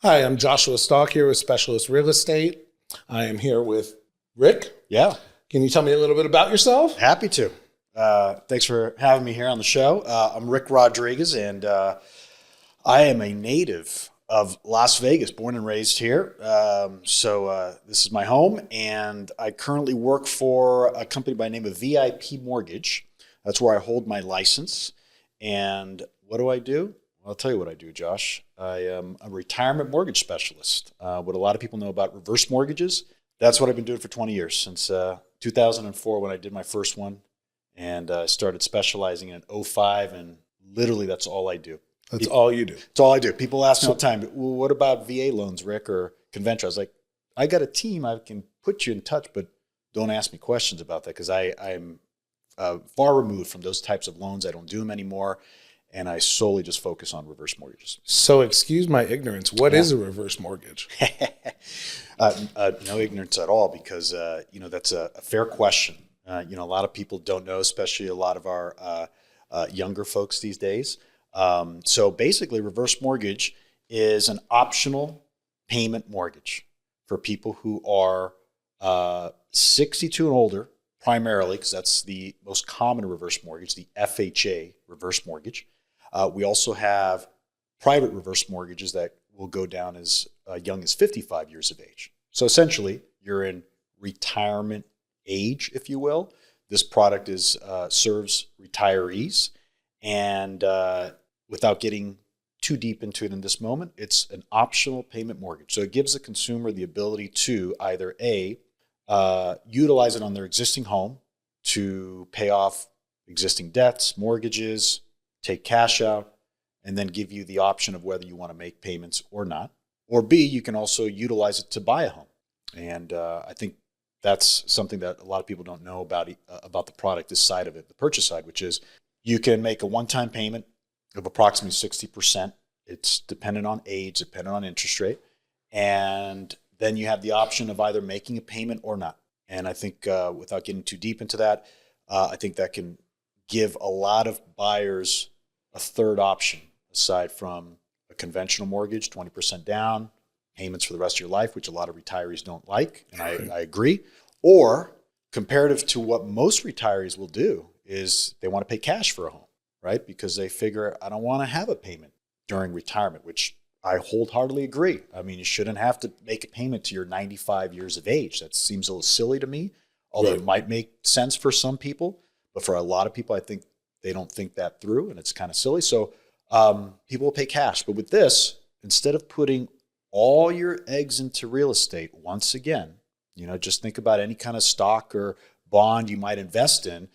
Hi, I'm Joshua Stock here with Specialist Real Estate. I am here with Rick. Yeah. Can you tell me a little bit about yourself? Happy to. Thanks for having me here on the show. I'm Rick Rodriguez, and I am a native of Las Vegas, born and raised here. So this is my home, and I currently work for a company by the name of VIP Mortgage. That's where I hold my license. And what do I do? I'll tell you what I do, Josh. I am a retirement mortgage specialist. What a lot of people know about reverse mortgages, that's what I've been doing for 20 years, since 2004 when I did my first one, and started specializing in 2005, and literally that's all I do. That's all you do. It's all I do. People ask me all the time, well, what about VA loans, Rick, or conventional? I was like, I got a team. I can put you in touch, but don't ask me questions about that because I'm far removed from those types of loans. I don't do them anymore. And I solely just focus on reverse mortgages. So excuse my ignorance. What is a reverse mortgage? No ignorance at all, because that's a fair question. A lot of people don't know, especially a lot of our younger folks these days. So basically, reverse mortgage is an optional payment mortgage for people who are 62 and older, primarily, because that's the most common reverse mortgage, the FHA reverse mortgage. We also have private reverse mortgages that will go down as young as 55 years of age. So essentially, you're in retirement age, if you will. This product serves retirees, and without getting too deep into it in this moment, it's an optional payment mortgage. So it gives the consumer the ability to either utilize it on their existing home to pay off existing debts, mortgages, take cash out, and then give you the option of whether you want to make payments or not. Or B, you can also utilize it to buy a home. And I think that's something that a lot of people don't know about the product, this side of it, the purchase side, which is you can make a one-time payment of approximately 60%. It's dependent on age, dependent on interest rate. And then you have the option of either making a payment or not. And I think without getting too deep into that, I think that can give a lot of buyers a third option aside from a conventional mortgage, 20% down, payments for the rest of your life, which a lot of retirees don't like, and I agree. Or comparative to what most retirees will do is they want to pay cash for a home, right? Because they figure, I don't want to have a payment during retirement, which I wholeheartedly agree. I mean, you shouldn't have to make a payment to your 95 years of age. That seems a little silly to me, although It might make sense for some people. But for a lot of people, I think they don't think that through, and it's kind of silly. So people will pay cash. But with this, instead of putting all your eggs into real estate, once again, just think about any kind of stock or bond you might invest in.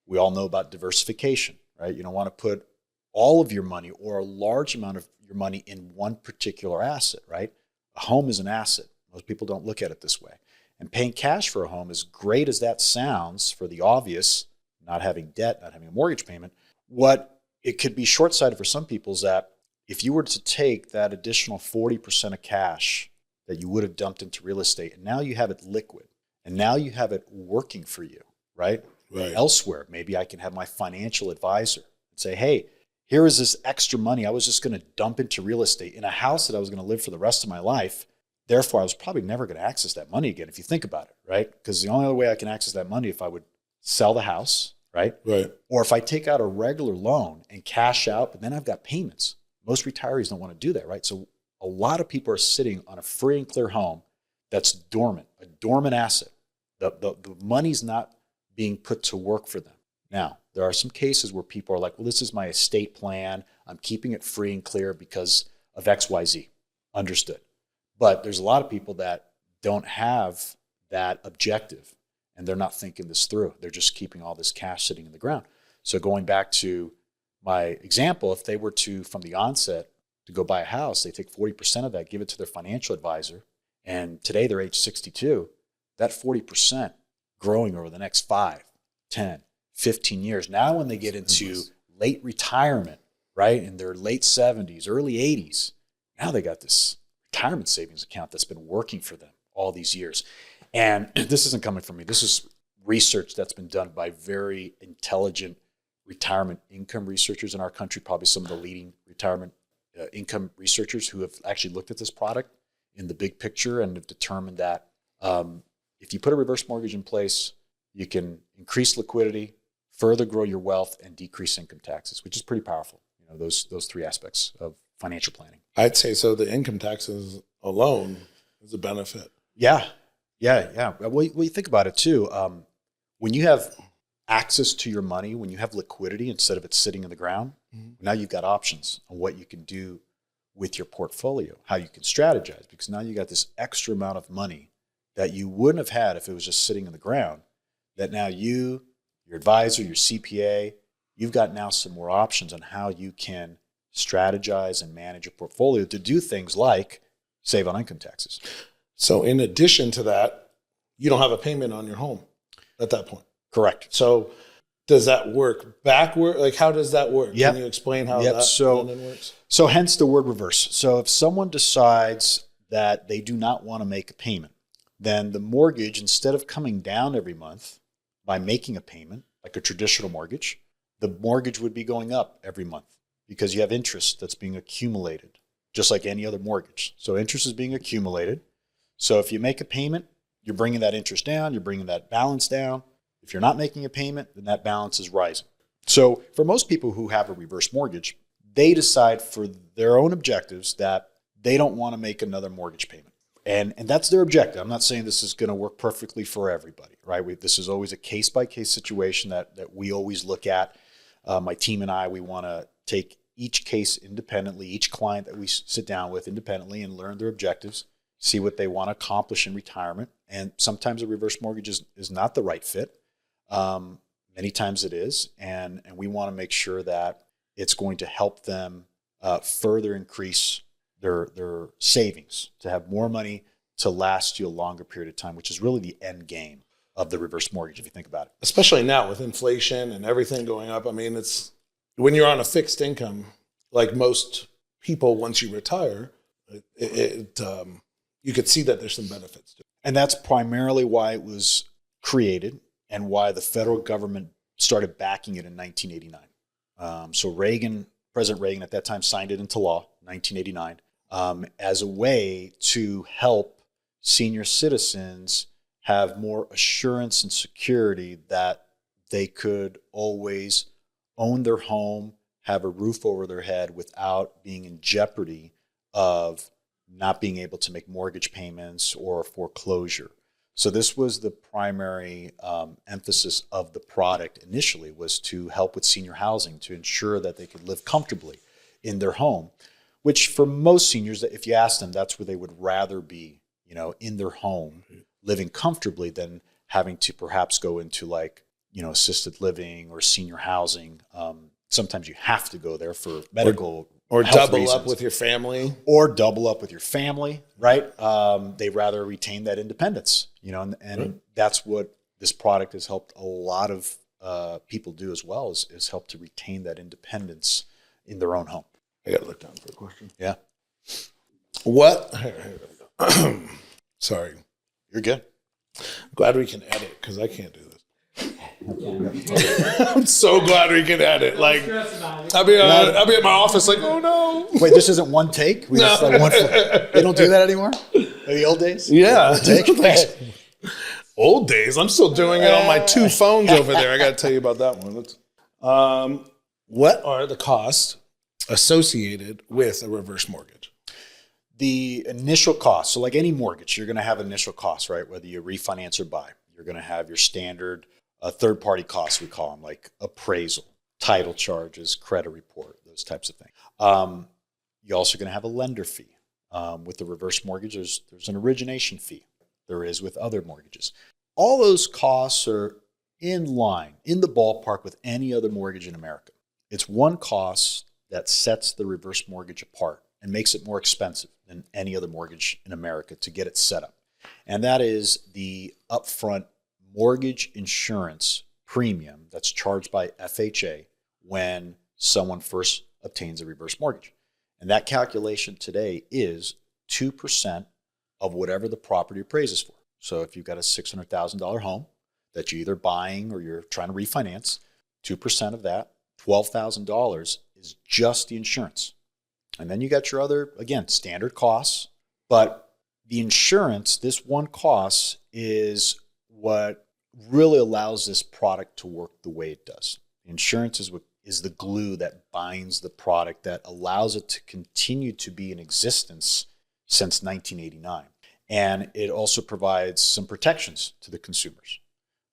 We all know about diversification, right? You don't want to put all of your money or a large amount of your money in one particular asset, right? A home is an asset. Most people don't look at it this way. And paying cash for a home, as great as that sounds for the obvious, not having debt, not having a mortgage payment, what it could be short-sighted for some people is that if you were to take that additional 40% of cash that you would have dumped into real estate, and now you have it liquid, and now you have it working for you, right? Elsewhere, maybe I can have my financial advisor and say, hey, here is this extra money I was just going to dump into real estate in a house that I was going to live for the rest of my life. Therefore, I was probably never going to access that money again, if you think about it, right? Because the only other way I can access that money if I would sell the house, right? Or if I take out a regular loan and cash out, but then I've got payments. Most retirees don't want to do that, right? So a lot of people are sitting on a free and clear home that's dormant, a dormant asset. The money's not being put to work for them. Now, there are some cases where people are like, well, this is my estate plan. I'm keeping it free and clear because of X, Y, Z. Understood. But there's a lot of people that don't have that objective, and they're not thinking this through. They're just keeping all this cash sitting in the ground. So going back to my example, if they were to, from the onset, to go buy a house, they take 40% of that, give it to their financial advisor, and today they're age 62, that 40% growing over the next 5, 10, 15 years. Now when they get into late retirement, right, in their late 70s, early 80s, now they got this retirement savings account that's been working for them all these years. And this isn't coming from me. This is research that's been done by very intelligent retirement income researchers in our country, probably some of the leading retirement income researchers who have actually looked at this product in the big picture and have determined that if you put a reverse mortgage in place, you can increase liquidity, further grow your wealth, and decrease income taxes, which is pretty powerful. Those three aspects of financial planning. I'd say so. The income taxes alone is a benefit. Yeah. Well, you think about it too. When you have access to your money, when you have liquidity instead of it sitting in the ground, now you've got options on what you can do with your portfolio, how you can strategize, because now you got this extra amount of money that you wouldn't have had if it was just sitting in the ground, that now you, your advisor, your CPA, you've got now some more options on how you can strategize and manage your portfolio to do things like save on income taxes. So in addition to that, you don't have a payment on your home at that point. Correct. So does that work backward? Like, how does that work? Yep. Can you explain how Yep. that then works? So hence the word reverse. So if someone decides that they do not want to make a payment, then the mortgage, instead of coming down every month by making a payment, like a traditional mortgage, the mortgage would be going up every month because you have interest that's being accumulated, just like any other mortgage. So interest is being accumulated. So if you make a payment, you're bringing that interest down, you're bringing that balance down. If you're not making a payment, then that balance is rising. So for most people who have a reverse mortgage, they decide for their own objectives that they don't want to make another mortgage payment. And that's their objective. I'm not saying this is going to work perfectly for everybody, right? This is always a case-by-case situation that we always look at. My team and I, we want to take each case independently, each client that we sit down with independently and learn their objectives, see what they want to accomplish in retirement. And sometimes a reverse mortgage is not the right fit. Many times it is. And we want to make sure that it's going to help them further increase their savings, to have more money to last you a longer period of time, which is really the end game of the reverse mortgage, if you think about it. Especially now with inflation and everything going up. I mean, it's when you're on a fixed income, like most people, once you retire, you could see that there's some benefits to it. And that's primarily why it was created and why the federal government started backing it in 1989. So President Reagan at that time signed it into law, 1989, as a way to help senior citizens have more assurance and security that they could always own their home, have a roof over their head without being in jeopardy of not being able to make mortgage payments or foreclosure. So this was the primary emphasis of the product initially, was to help with senior housing, to ensure that they could live comfortably in their home, which for most seniors, if you ask them, that's where they would rather be, in their home, living comfortably than having to perhaps go into assisted living or senior housing. Sometimes you have to go there for medical or health double reasons. up with your family. Or double up with your family, right? They rather retain that independence, and Right. That's what this product has helped a lot of people do as well, is help to retain that independence in their own home. I got to look down for a question. Yeah. What? Sorry. You're good. Glad we can edit because I can't do this. I'm so glad we can edit. Like, I'll be at my office like, oh no. Wait, this isn't one take? They don't do that anymore? The old days? Yeah. One take? Like, old days. I'm still doing it on my two phones over there. I got to tell you about that one. What are the costs associated with a reverse mortgage? The initial cost. So like any mortgage, you're going to have initial costs, right? Whether you refinance or buy, you're going to have your standard third-party costs, we call them, like appraisal, title charges, credit report, those types of things. You're also going to have a lender fee. With the reverse mortgage, there's an origination fee. There is with other mortgages. All those costs are in line, in the ballpark with any other mortgage in America. It's one cost that sets the reverse mortgage apart and makes it more expensive than any other mortgage in America to get it set up. And that is the upfront mortgage insurance premium that's charged by FHA when someone first obtains a reverse mortgage. And that calculation today is 2% of whatever the property appraises for. So if you've got a $600,000 home that you're either buying or you're trying to refinance, 2% of that, $12,000, is just the insurance. And then you got your other, again, standard costs. But the insurance, this one cost, is what really allows this product to work the way it does. Insurance is the glue that binds the product, that allows it to continue to be in existence since 1989. And it also provides some protections to the consumers.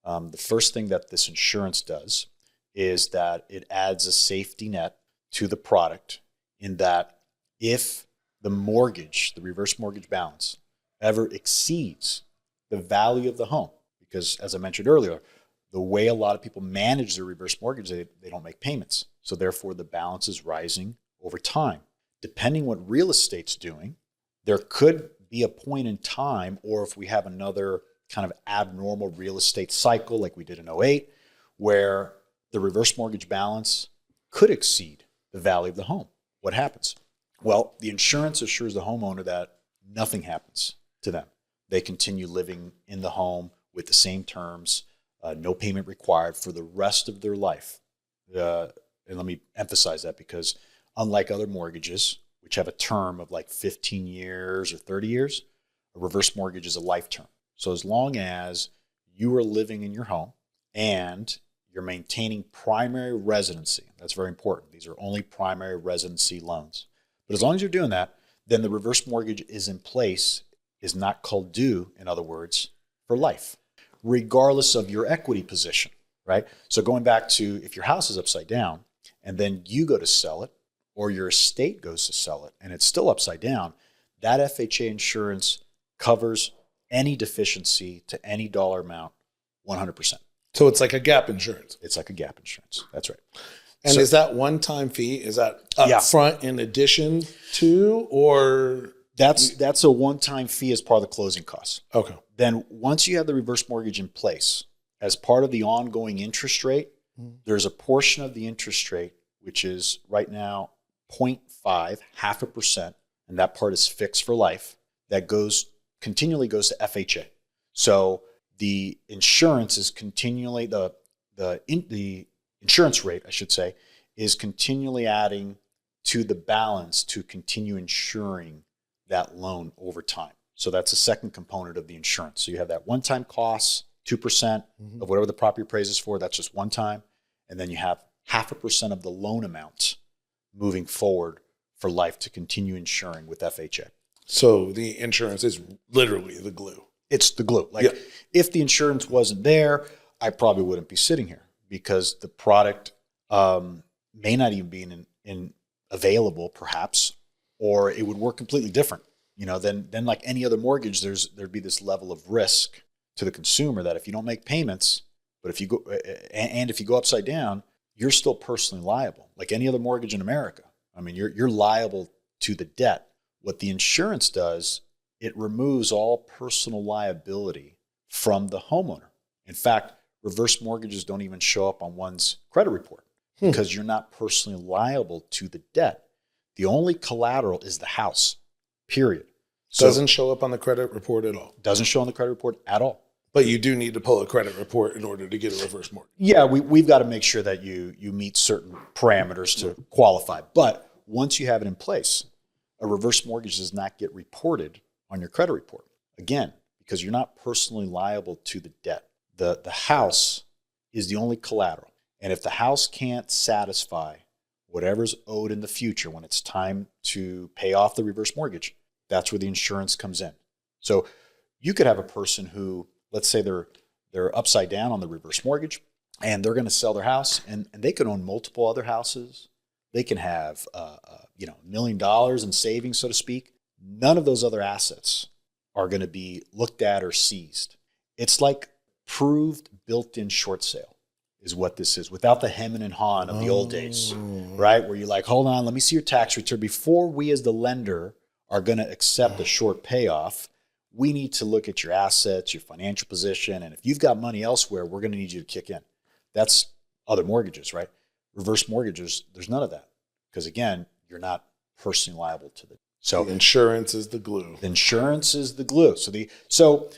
The first thing that this insurance does is that it adds a safety net to the product, in that if the mortgage, the reverse mortgage balance, ever exceeds the value of the home, because as I mentioned earlier, the way a lot of people manage their reverse mortgage, they don't make payments. So therefore the balance is rising over time. Depending what real estate's doing, there could be a point in time, or if we have another kind of abnormal real estate cycle like we did in '08, where the reverse mortgage balance could exceed the value of the home. What happens? Well, the insurance assures the homeowner that nothing happens to them. They continue living in the home with the same terms, no payment required for the rest of their life. And let me emphasize that, because unlike other mortgages, which have a term of like 15 years or 30 years, a reverse mortgage is a life term. So as long as you are living in your home and you're maintaining primary residency, that's very important. These are only primary residency loans. But as long as you're doing that, then the reverse mortgage is in place, is not called due, in other words, for life, regardless of your equity position, right? So going back to, if your house is upside down and then you go to sell it, or your estate goes to sell it and it's still upside down, that FHA insurance covers any deficiency to any dollar amount 100%. So it's like a gap insurance. It's like a gap insurance. That's right. And So- is that one-time fee? Is that Yeah. upfront in addition to, or? That's a one-time fee as part of the closing costs. Okay. Then once you have the reverse mortgage in place, as part of the ongoing interest rate, there's a portion of the interest rate, which is right now 0.5, 0.5%, and that part is fixed for life, that continually goes to FHA. So the insurance is continually, the insurance rate, I should say, is continually adding to the balance to continue insuring that loan over time. So that's the second component of the insurance. So you have that one-time cost, 2% of whatever the property appraises for, that's just one time. And then you have 0.5% of the loan amount moving forward for life to continue insuring with FHA. So the insurance is literally the glue. It's the glue. Like, Yeah. if the insurance wasn't there, I probably wouldn't be sitting here, because the product may not even be in available, perhaps, or it would work completely different. Then like any other mortgage, there'd be this level of risk to the consumer that if you don't make payments, but if you go and if you go upside down, you're still personally liable, like any other mortgage in America. I mean, you're liable to the debt. What the insurance does, it removes all personal liability from the homeowner. In fact, reverse mortgages don't even show up on one's credit report because you're not personally liable to the debt. The only collateral is the house, period. So Doesn't show up on the credit report at all. doesn't show on the credit report at all. But you do need to pull a credit report in order to get a reverse mortgage. Yeah, we've got to make sure that you meet certain parameters to qualify. But once you have it in place, a reverse mortgage does not get reported on your credit report. Again, because you're not personally liable to the debt. The house is the only collateral. And if the house can't satisfy whatever's owed in the future when it's time to pay off the reverse mortgage, that's where the insurance comes in. So you could have a person who, let's say they're upside down on the reverse mortgage and they're going to sell their house, and they could own multiple other houses. They can have $1 million in savings, so to speak. None of those other assets are going to be looked at or seized. It's like proved built-in short sale is what this is, without the hemming and hawing of the old days, right? Where you're like, hold on, let me see your tax return. Before we as the lender are going to accept a short payoff, we need to look at your assets, your financial position, and if you've got money elsewhere, we're going to need you to kick in. That's other mortgages, right? Reverse mortgages, there's none of that. Because again, you're not personally liable to the. So The insurance is the glue. insurance is the glue. So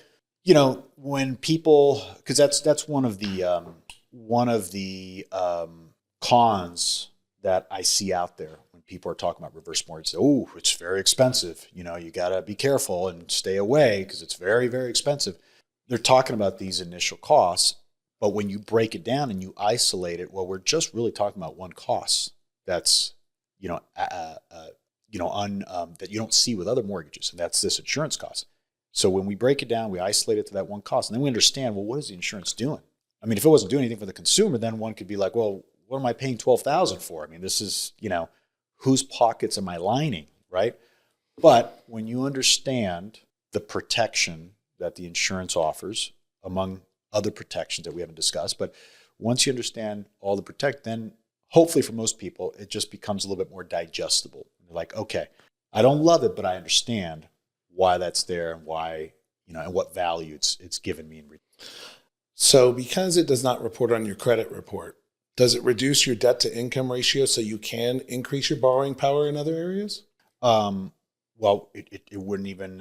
when people, because that's one of the cons that I see out there when people are talking about reverse mortgage, oh, it's very expensive. You got to be careful and stay away because it's very, very expensive. They're talking about these initial costs, but when you break it down and you isolate it, well, we're just really talking about one cost that's, that you don't see with other mortgages, and that's this insurance cost. So when we break it down, we isolate it to that one cost, and then we understand, well, what is the insurance doing? I mean, if it wasn't doing anything for the consumer, then one could be like, well, what am I paying $12,000 for? I mean, this is, whose pockets am I lining, right? But when you understand the protection that the insurance offers, among other protections that we haven't discussed, but once you understand all the protect, then hopefully for most people, it just becomes a little bit more digestible. You're like, okay, I don't love it, but I understand why that's there and why, and what value it's given me in return. So because it does not report on your credit report, does it reduce your debt to income ratio so you can increase your borrowing power in other areas? Well, it wouldn't even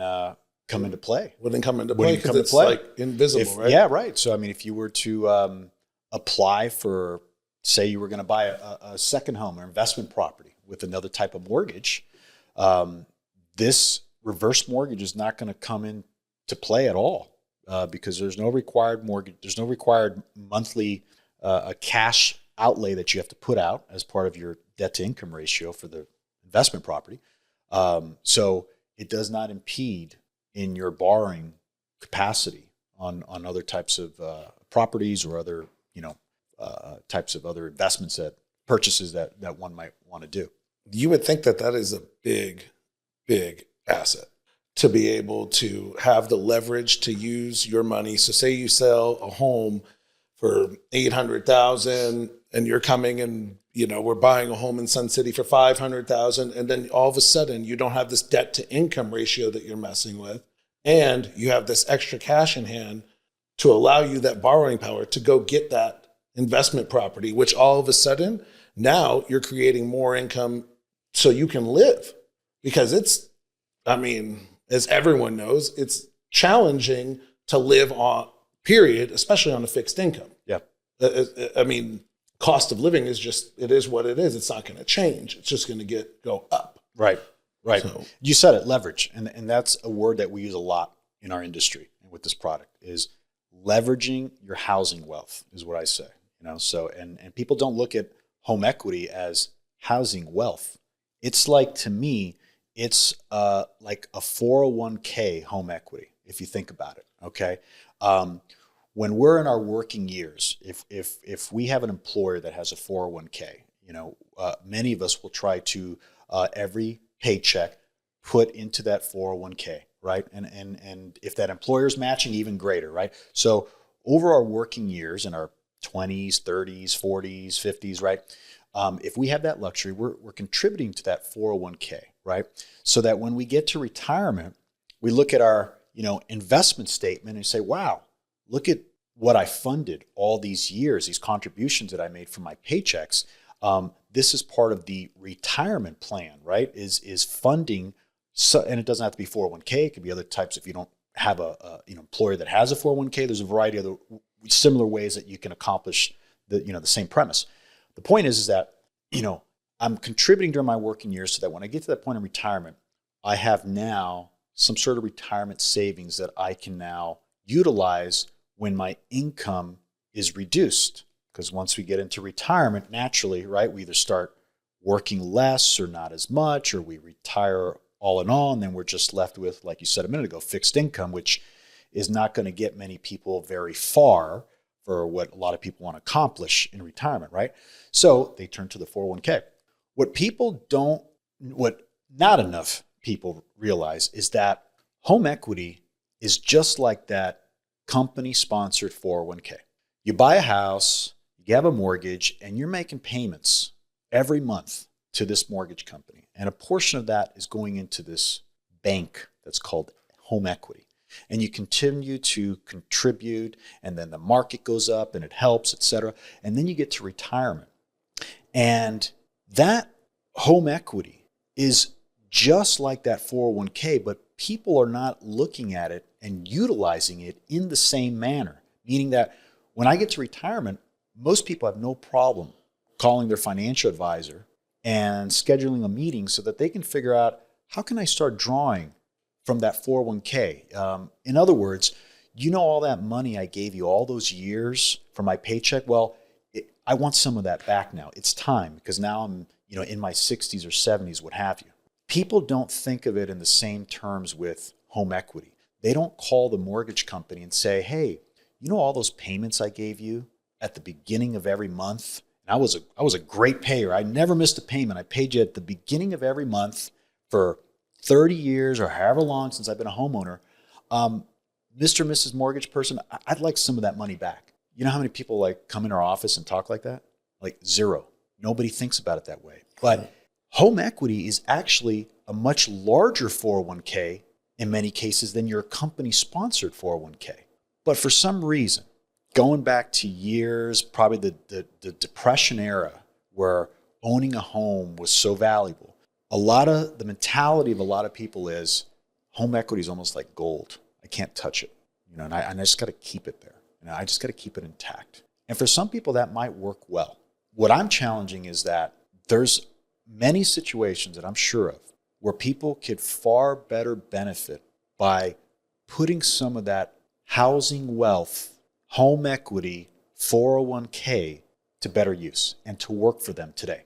come into play. Wouldn't come into play because it's like invisible, right? Yeah, right. So, I mean, if you were to apply for, say you were going to buy a second home or investment property with another type of mortgage, this reverse mortgage is not going to come into play at all because there's no required mortgage, there's no required monthly cash outlay that you have to put out as part of your debt to income ratio for the investment property. So it does not impede in your borrowing capacity on other types of properties or other, types of other investments purchases that one might want to do. You would think that is a big, big asset to be able to have the leverage to use your money. So say you sell a home for $800,000 and you're coming and, we're buying a home in Sun City for $500,000. And then all of a sudden you don't have this debt to income ratio that you're messing with. And you have this extra cash in hand to allow you that borrowing power to go get that investment property, which all of a sudden now you're creating more income so you can live, because as everyone knows, it's challenging to live on, period, especially on a fixed income. Yeah. Cost of living it is what it is. It's not going to change. It's just going to go up. Right. So, you said it, leverage. And that's a word that we use a lot in our industry and with this product is leveraging your housing wealth is what I say. So, and people don't look at home equity as housing wealth. It's like, to me, it's like a 401k home equity, if you think about it. Okay. When we're in our working years, if we have an employer that has a 401k, many of us will try to every paycheck put into that 401k, right? And if that employer is matching, even greater, right? So over our working years in our 20s, 30s, 40s, 50s, right? If we have that luxury, we're contributing to that 401k, right? So that when we get to retirement, we look at our investment statement and say, wow, look at what I funded all these years, these contributions that I made from my paychecks. This is part of the retirement plan, right? Is funding, so, and it doesn't have to be 401k. It could be other types. If you don't have a employer that has a 401k, there's a variety of other similar ways that you can accomplish the same premise. The point is that I'm contributing during my working years so that when I get to that point in retirement, I have now some sort of retirement savings that I can now utilize when my income is reduced. Because once we get into retirement, naturally, right, we either start working less or not as much, or we retire all in all, and then we're just left with, like you said a minute ago, fixed income, which is not going to get many people very far for what a lot of people want to accomplish in retirement, right? So they turn to the 401k. What not enough people realize is that home equity is just like that company-sponsored 401k. You buy a house, you have a mortgage, and you're making payments every month to this mortgage company. And a portion of that is going into this bank that's called home equity. And you continue to contribute, and then the market goes up and it helps, et cetera. And then you get to retirement. And that home equity is just like that 401k, but people are not looking at it and utilizing it in the same manner. Meaning that when I get to retirement, most people have no problem calling their financial advisor and scheduling a meeting so that they can figure out, how can I start drawing from that 401k? In other words, all that money I gave you all those years for my paycheck? Well, I want some of that back now. It's time, because now I'm, in my 60s or 70s, what have you. People don't think of it in the same terms with home equity. They don't call the mortgage company and say, hey, all those payments I gave you at the beginning of every month? And I was a great payer. I never missed a payment. I paid you at the beginning of every month for 30 years or however long since I've been a homeowner. Mr. and Mrs. Mortgage person, I'd like some of that money back. You know how many people come in our office and talk like that? Zero. Nobody thinks about it that way. But home equity is actually a much larger 401k in many cases than your company-sponsored 401k. But for some reason, going back to years, probably the Depression era, where owning a home was so valuable, the mentality of a lot of people is home equity is almost like gold. I can't touch it, and I just got to keep it there. I just got to keep it intact. And for some people, that might work well. What I'm challenging is that there's many situations that I'm sure of where people could far better benefit by putting some of that housing wealth, home equity, 401k to better use and to work for them today.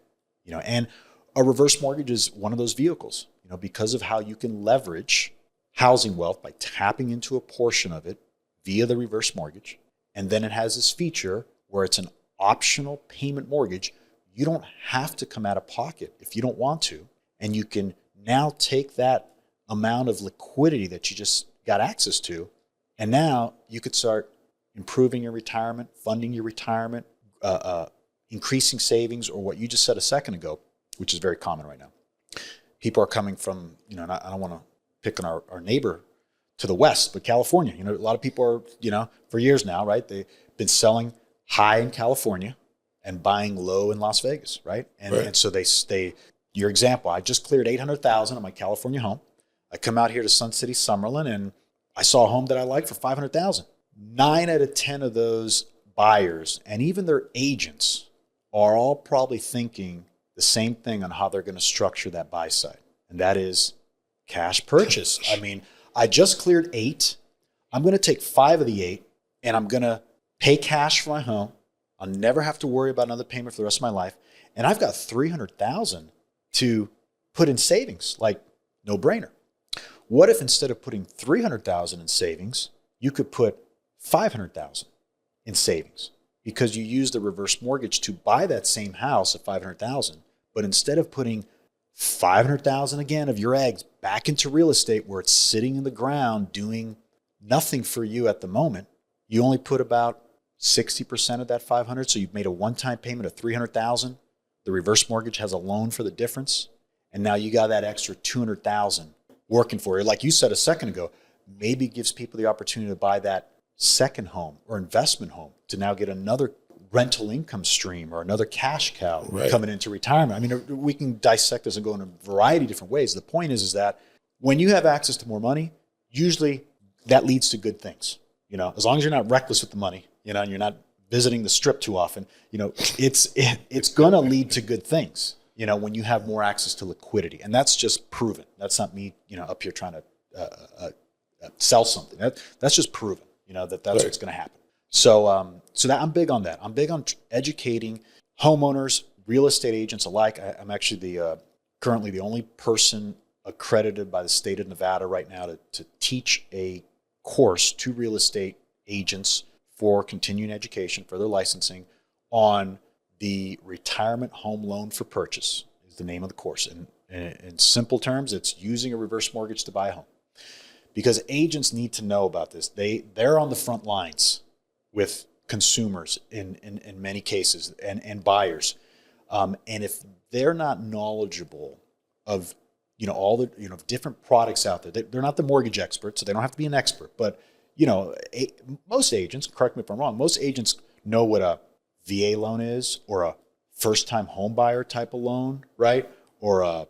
And a reverse mortgage is one of those vehicles, because of how you can leverage housing wealth by tapping into a portion of it via the reverse mortgage. And then it has this feature where it's an optional payment mortgage. You don't have to come out of pocket if you don't want to. And you can now take that amount of liquidity that you just got access to, and now you could start improving your retirement, funding your retirement, increasing savings, or what you just said a second ago, which is very common right now. People are coming from, and I don't want to pick on our neighbor to the west, but California. A lot of people are, for years now, right? They've been selling high in California and buying low in Las Vegas, right? And so they your example, I just cleared $800,000 on my California home. I come out here to Sun City, Summerlin, and I saw a home that I liked for $500,000. 9 out of 10 of those buyers and even their agents are all probably thinking the same thing on how they're going to structure that buy side, and that is cash purchase. I mean, I just cleared 8. I'm going to take 5 of the 8, and I'm going to pay cash for my home. I'll never have to worry about another payment for the rest of my life, and I've got $300,000 to put in savings, no brainer. What if instead of putting $300,000 in savings, you could put $500,000 in savings, because you used the reverse mortgage to buy that same house at $500,000, but instead of putting $500,000 again of your eggs back into real estate where it's sitting in the ground doing nothing for you at the moment, you only put about 60% of that $500,000. So you've made a one-time payment of $300,000. The reverse mortgage has a loan for the difference, and now you got that extra $200,000 working for you. Like you said a second ago, maybe it gives people the opportunity to buy that second home or investment home to now get another rental income stream or another cash cow coming into retirement. I mean, we can dissect this and go in a variety of different ways. The point is that when you have access to more money, usually that leads to good things. As long as you're not reckless with the money, and you're not visiting the strip too often, it's going to lead to good things, when you have more access to liquidity. And that's just proven. That's not me, up here trying to sell something. That's just proven, that's what's going to happen. So that I'm big on that. I'm big on educating homeowners, real estate agents alike. I'm actually currently the only person accredited by the state of Nevada right now to teach a course to real estate agents for continuing education, for their licensing, on the retirement home loan for purchase is the name of the course. And in simple terms, it's using a reverse mortgage to buy a home. Because agents need to know about this. They're on the front lines with consumers in many cases and buyers. And if they're not knowledgeable of all the different products out there, they're not the mortgage experts, so they don't have to be an expert. But most agents, correct me if I'm wrong, most agents know what a VA loan is, or a first-time home buyer type of loan, right? Or a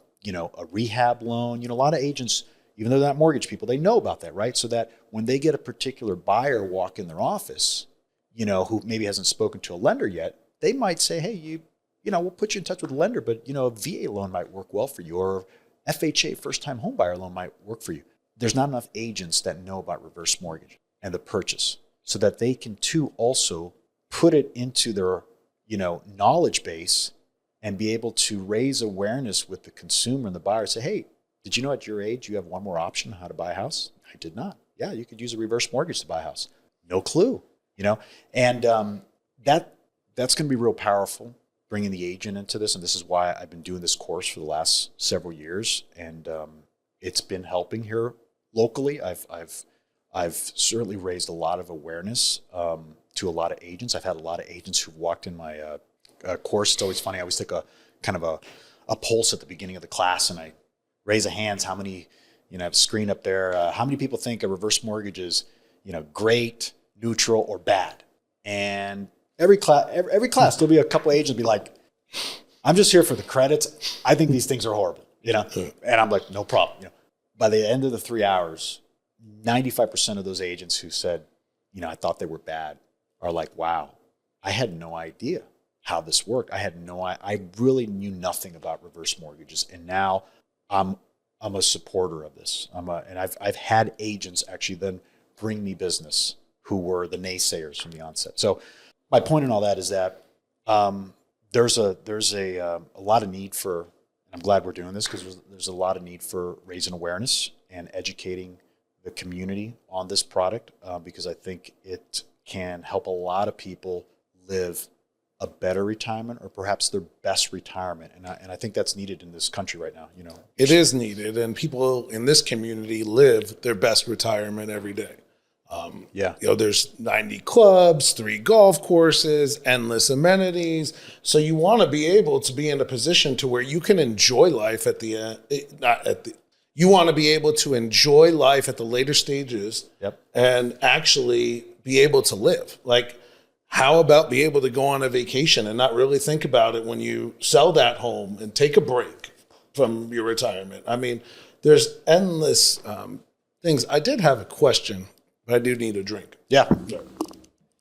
rehab loan. A lot of agents, even though they're not mortgage people, they know about that, right? So that when they get a particular buyer walk in their office, who maybe hasn't spoken to a lender yet, they might say, hey, we'll put you in touch with a lender, but, a VA loan might work well for you, or FHA, first-time home buyer loan, might work for you. There's not enough agents that know about reverse mortgage and the purchase so that they can, too, also put it into their, knowledge base and be able to raise awareness with the consumer and the buyer. Say, hey, did you know at your age you have one more option on how to buy a house? I did not. Yeah, you could use a reverse mortgage to buy a house. No clue, and that's going to be real powerful, bringing the agent into this. And this is why I've been doing this course for the last several years. And it's been helping here locally. I've certainly raised a lot of awareness to a lot of agents. I've had a lot of agents who've walked in my course. It's always funny. I always take a kind of a pulse at the beginning of the class, and I raise a hands. How many, I have a screen up there. How many people think a reverse mortgage is, great, neutral, or bad? And every class, there'll be a couple of agents be like, I'm just here for the credits. I think these things are horrible, And I'm like, no problem. By the end of the 3 hours, 95% of those agents who said, I thought they were bad are like, wow, I had no idea how this worked. I really knew nothing about reverse mortgages. And now I'm a supporter of this. And I've had agents actually then bring me business who were the naysayers from the onset. So my point in all that is that there's a lot of need for, and I'm glad we're doing this because there's a lot of need for raising awareness and educating the community on this product because I think it can help a lot of people live a better retirement or perhaps their best retirement. And I think that's needed in this country right now. It is needed, and people in this community live their best retirement every day. There's 90 clubs, 3 golf courses, endless amenities. So you want to be able to be in a position to where you can enjoy life at the end. You want to be able to enjoy life at the later stages and actually be able to live. Like, how about be able to go on a vacation and not really think about it when you sell that home and take a break from your retirement? I mean, there's endless things. I did have a question, but I do need a drink. Yeah. How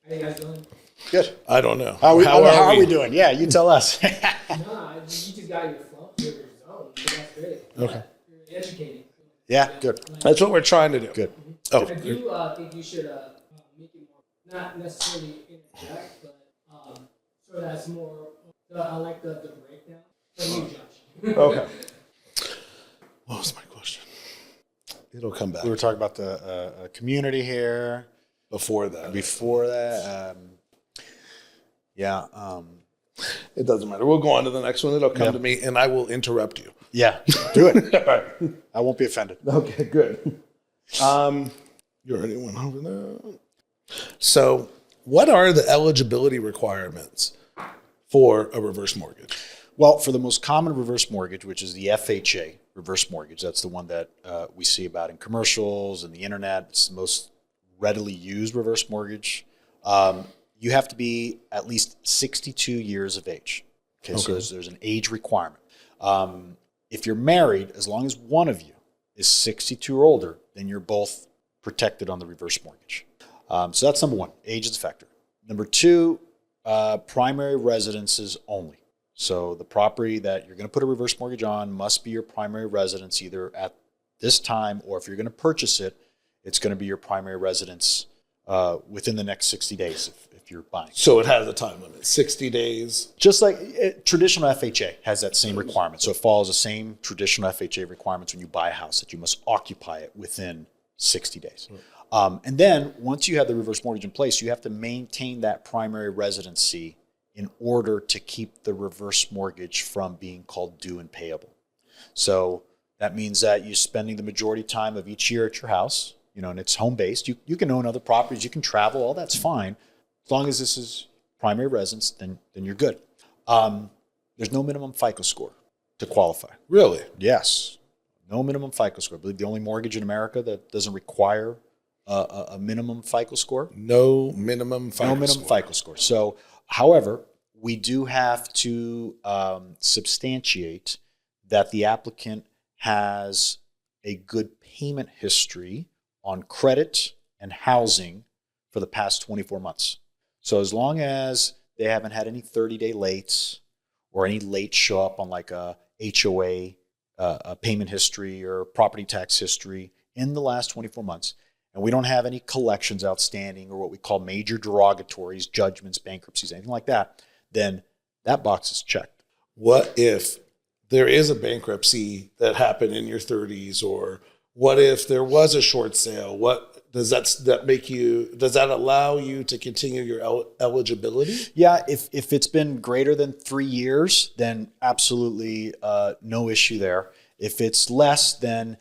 you guys doing? Good. I don't know. How are we doing? Yeah, you tell us. Nah, you just got your flow to your zone. So that's great. Okay. You're educating. Yeah, good. That's what we're trying to do. Good. Oh, I do think you should make it more, not necessarily interject, but sort of as more, I like the breakdown. For you, Josh. okay. What was my question? It'll come back. We were talking about the community here. Before that. It doesn't matter. We'll go on to the next one. It'll come to me, and I will interrupt you. Yeah, do it. All right. I won't be offended. Okay, good. You already went over that. So, what are the eligibility requirements for a reverse mortgage? Well, for the most common reverse mortgage, which is the FHA reverse mortgage, that's the one that we see about in commercials and the internet. It's the most readily used reverse mortgage. You have to be at least 62 years of age. Okay. So there's an age requirement. If you're married, as long as one of you is 62 or older, then you're both protected on the reverse mortgage. So that's number one. Age is a factor. Number two, primary residences only. So the property that you're going to put a reverse mortgage on must be your primary residence either at this time, or if you're going to purchase it, it's going to be your primary residence within the next 60 days if you're buying. So it has a time limit, 60 days. Just like traditional FHA has that same requirement. So it follows the same traditional FHA requirements when you buy a house, that you must occupy it within 60 days. And then once you have the reverse mortgage in place, you have to maintain that primary residency in order to keep the reverse mortgage from being called due and payable. So that means that you're spending the majority time of each year at your house, and it's home-based. You can own other properties, you can travel, all that's fine. As long as this is primary residence, then you're good. There's no minimum FICO score to qualify. Really? Yes. No minimum FICO score. I believe the only mortgage in America that doesn't require a minimum FICO score. No minimum FICO score. So, however, we do have to substantiate that the applicant has a good payment history on credit and housing for the past 24 months. So as long as they haven't had any 30-day lates, or any late show up on like a HOA, a payment history or property tax history in the last 24 months, and we don't have any collections outstanding or what we call major derogatories, judgments, bankruptcies, anything like that, then that box is checked. What if there is a bankruptcy that happened in your 30s, or what if there was a short sale? What does that make you? Does that allow you to continue your eligibility? Yeah, if it's been greater than 3 years, then absolutely no issue there. If it's less than,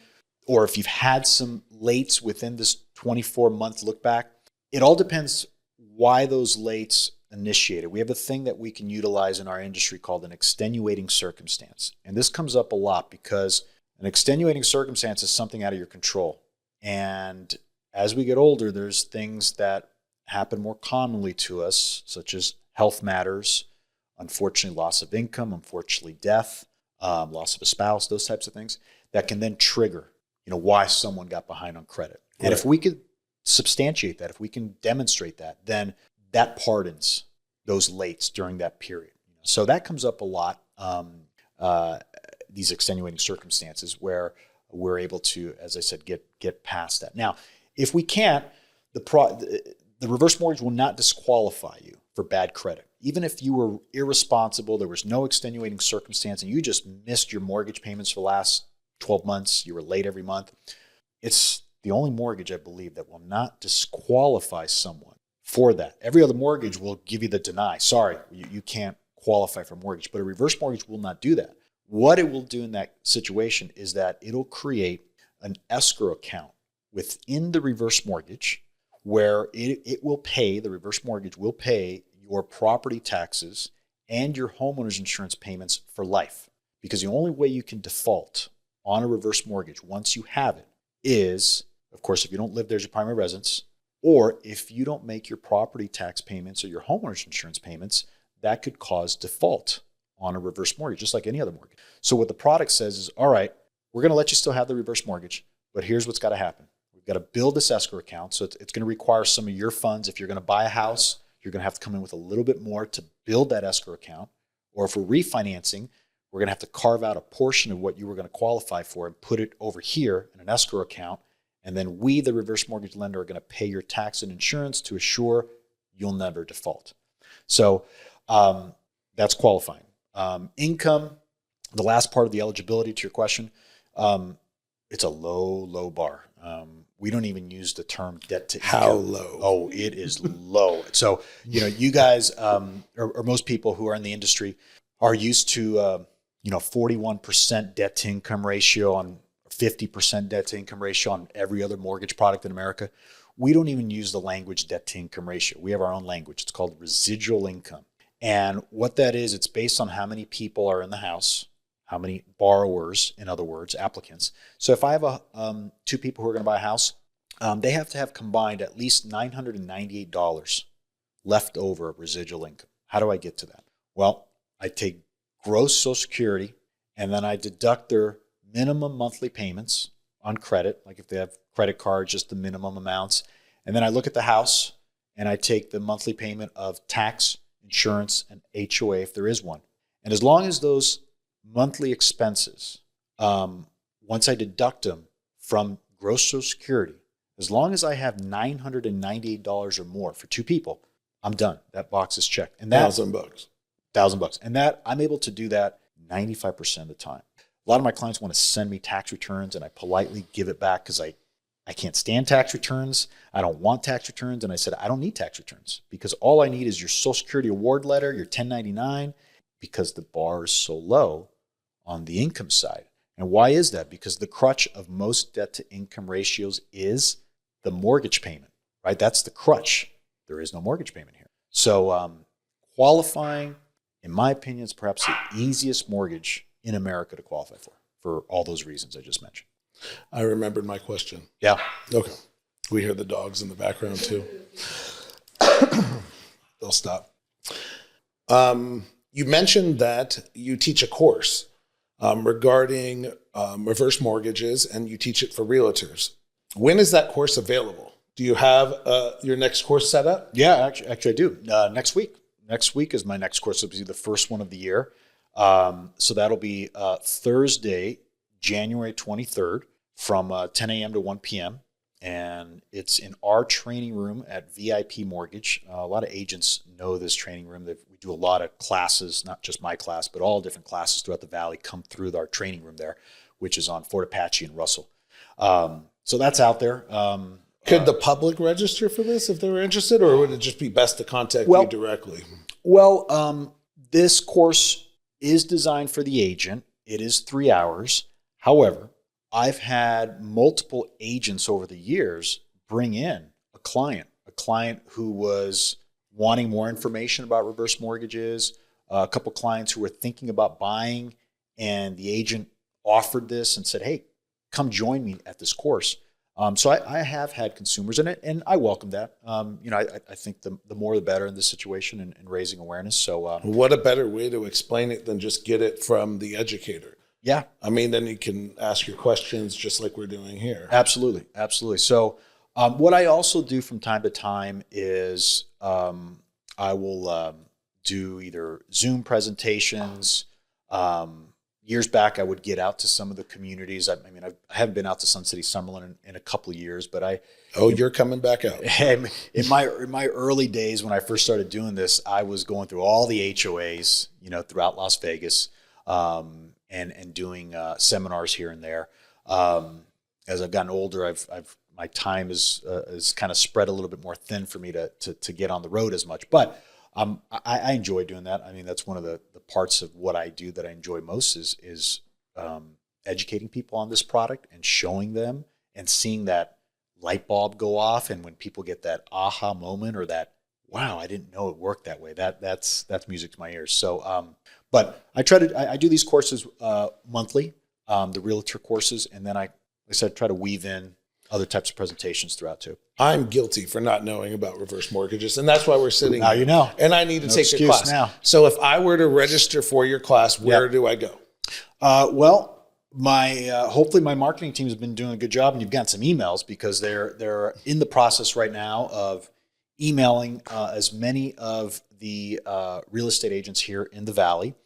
or if you've had some lates within this 24-month look back, it all depends why those lates initiated. We have a thing that we can utilize in our industry called an extenuating circumstance. And this comes up a lot because an extenuating circumstance is something out of your control. And as we get older, there's things that happen more commonly to us, such as health matters, unfortunately loss of income, unfortunately death, loss of a spouse, those types of things that can then trigger, why someone got behind on credit. Right. And if we could substantiate that, if we can demonstrate that, then that pardons those lates during that period. So that comes up a lot, these extenuating circumstances where we're able to, as I said, get past that. Now, if we can't, the reverse mortgage will not disqualify you for bad credit. Even if you were irresponsible, there was no extenuating circumstance, and you just missed your mortgage payments for the last 12 months, you were late every month, it's the only mortgage, I believe, that will not disqualify someone for that. Every other mortgage will give you the deny. Sorry, you can't qualify for mortgage, but a reverse mortgage will not do that. What it will do in that situation is that it'll create an escrow account within the reverse mortgage where it will pay, the reverse mortgage will pay your property taxes and your homeowner's insurance payments for life. Because the only way you can default on a reverse mortgage once you have it is, of course, if you don't live there as your primary residence, or if you don't make your property tax payments or your homeowner's insurance payments, that could cause default on a reverse mortgage, just like any other mortgage. So what the product says is, all right, we're going to let you still have the reverse mortgage, but here's what's got to happen. We've got to build this escrow account. So it's going to require some of your funds. If you're going to buy a house, you're going to have to come in with a little bit more to build that escrow account. Or if we're refinancing, we're going to have to carve out a portion of what you were going to qualify for and put it over here in an escrow account. And then we, the reverse mortgage lender, are going to pay your tax and insurance to assure you'll never default. So that's qualifying. Income, the last part of the eligibility to your question, it's a low bar. We don't even use the term debt to income. How low? Oh, it is low. So, you guys, or most people who are in the industry are used to, 41% debt to income ratio on 50% debt to income ratio on every other mortgage product in America. We don't even use the language debt to income ratio. We have our own language. It's called residual income. And what that is, it's based on how many people are in the house, how many borrowers, in other words, applicants. So if I have two people who are going to buy a house, they have to have combined at least $998 left over residual income. How do I get to that? Well, I take gross Social Security, and then I deduct their minimum monthly payments on credit, like if they have credit cards, just the minimum amounts. And then I look at the house, and I take the monthly payment of tax, insurance, and HOA if there is one. And as long as those monthly expenses, once I deduct them from gross Social Security, as long as I have $998 or more for two people, I'm done. That box is checked. And that $1,000. $1,000. And that I'm able to do that 95% of the time. A lot of my clients want to send me tax returns, and I politely give it back because I can't stand tax returns. I don't want tax returns. And I said, I don't need tax returns because all I need is your Social Security award letter, your 1099, because the bar is so low on the income side. And why is that? Because the crutch of most debt to income ratios is the mortgage payment, right? That's the crutch. There is no mortgage payment here. So qualifying, in my opinion, is perhaps the easiest mortgage in America to qualify for all those reasons I just mentioned. I remembered my question. Yeah. Okay. We hear the dogs in the background too. They'll stop. You mentioned that you teach a course regarding reverse mortgages, and you teach it for realtors. When is that course available? Do you have your next course set up? Yeah, actually I do. Next week. Next week is my next course. It'll be the first one of the year. So that'll be Thursday, January 23rd from 10 a.m. to 1 p.m. And it's in our training room at VIP Mortgage. A lot of agents know this training room. We do a lot of classes, not just my class, but all different classes throughout the Valley come through our training room there, which is on Fort Apache and Russell. So that's out there. Could the public register for this if they were interested, or would it just be best to contact you directly? Well, this course is designed for the agent. It is 3 hours. However, I've had multiple agents over the years bring in a client who was wanting more information about reverse mortgages, a couple clients who were thinking about buying, and the agent offered this and said, hey, come join me at this course. So I have had consumers in it, and I welcome that. I think the more the better in this situation and raising awareness. So what a better way to explain it than just get it from the educator. Yeah. I mean, then you can ask your questions just like we're doing here. Absolutely. So what I also do from time to time is I will do either Zoom presentations. Years back, I would get out to some of the communities. I haven't been out to Sun City Summerlin in a couple of years, but you're coming back out. In my early days when I first started doing this, I was going through all the HOAs, throughout Las Vegas, and doing seminars here and there. As I've gotten older, my time is kind of spread a little bit more thin for me to get on the road as much, but. I enjoy doing that. I mean, that's one of the parts of what I do that I enjoy most is educating people on this product and showing them and seeing that light bulb go off. And when people get that aha moment or that, wow, I didn't know it worked that way. That's music to my ears. So, but I do these courses monthly, the realtor courses. And then I try to weave in other types of presentations throughout too. I'm guilty for not knowing about reverse mortgages, and that's why we're sitting now here. You know. And I need to take your class. Now. So if I were to register for your class, where do I go? Well, hopefully my marketing team has been doing a good job, and you've gotten some emails because they're in the process right now of emailing as many of the real estate agents here in the Valley.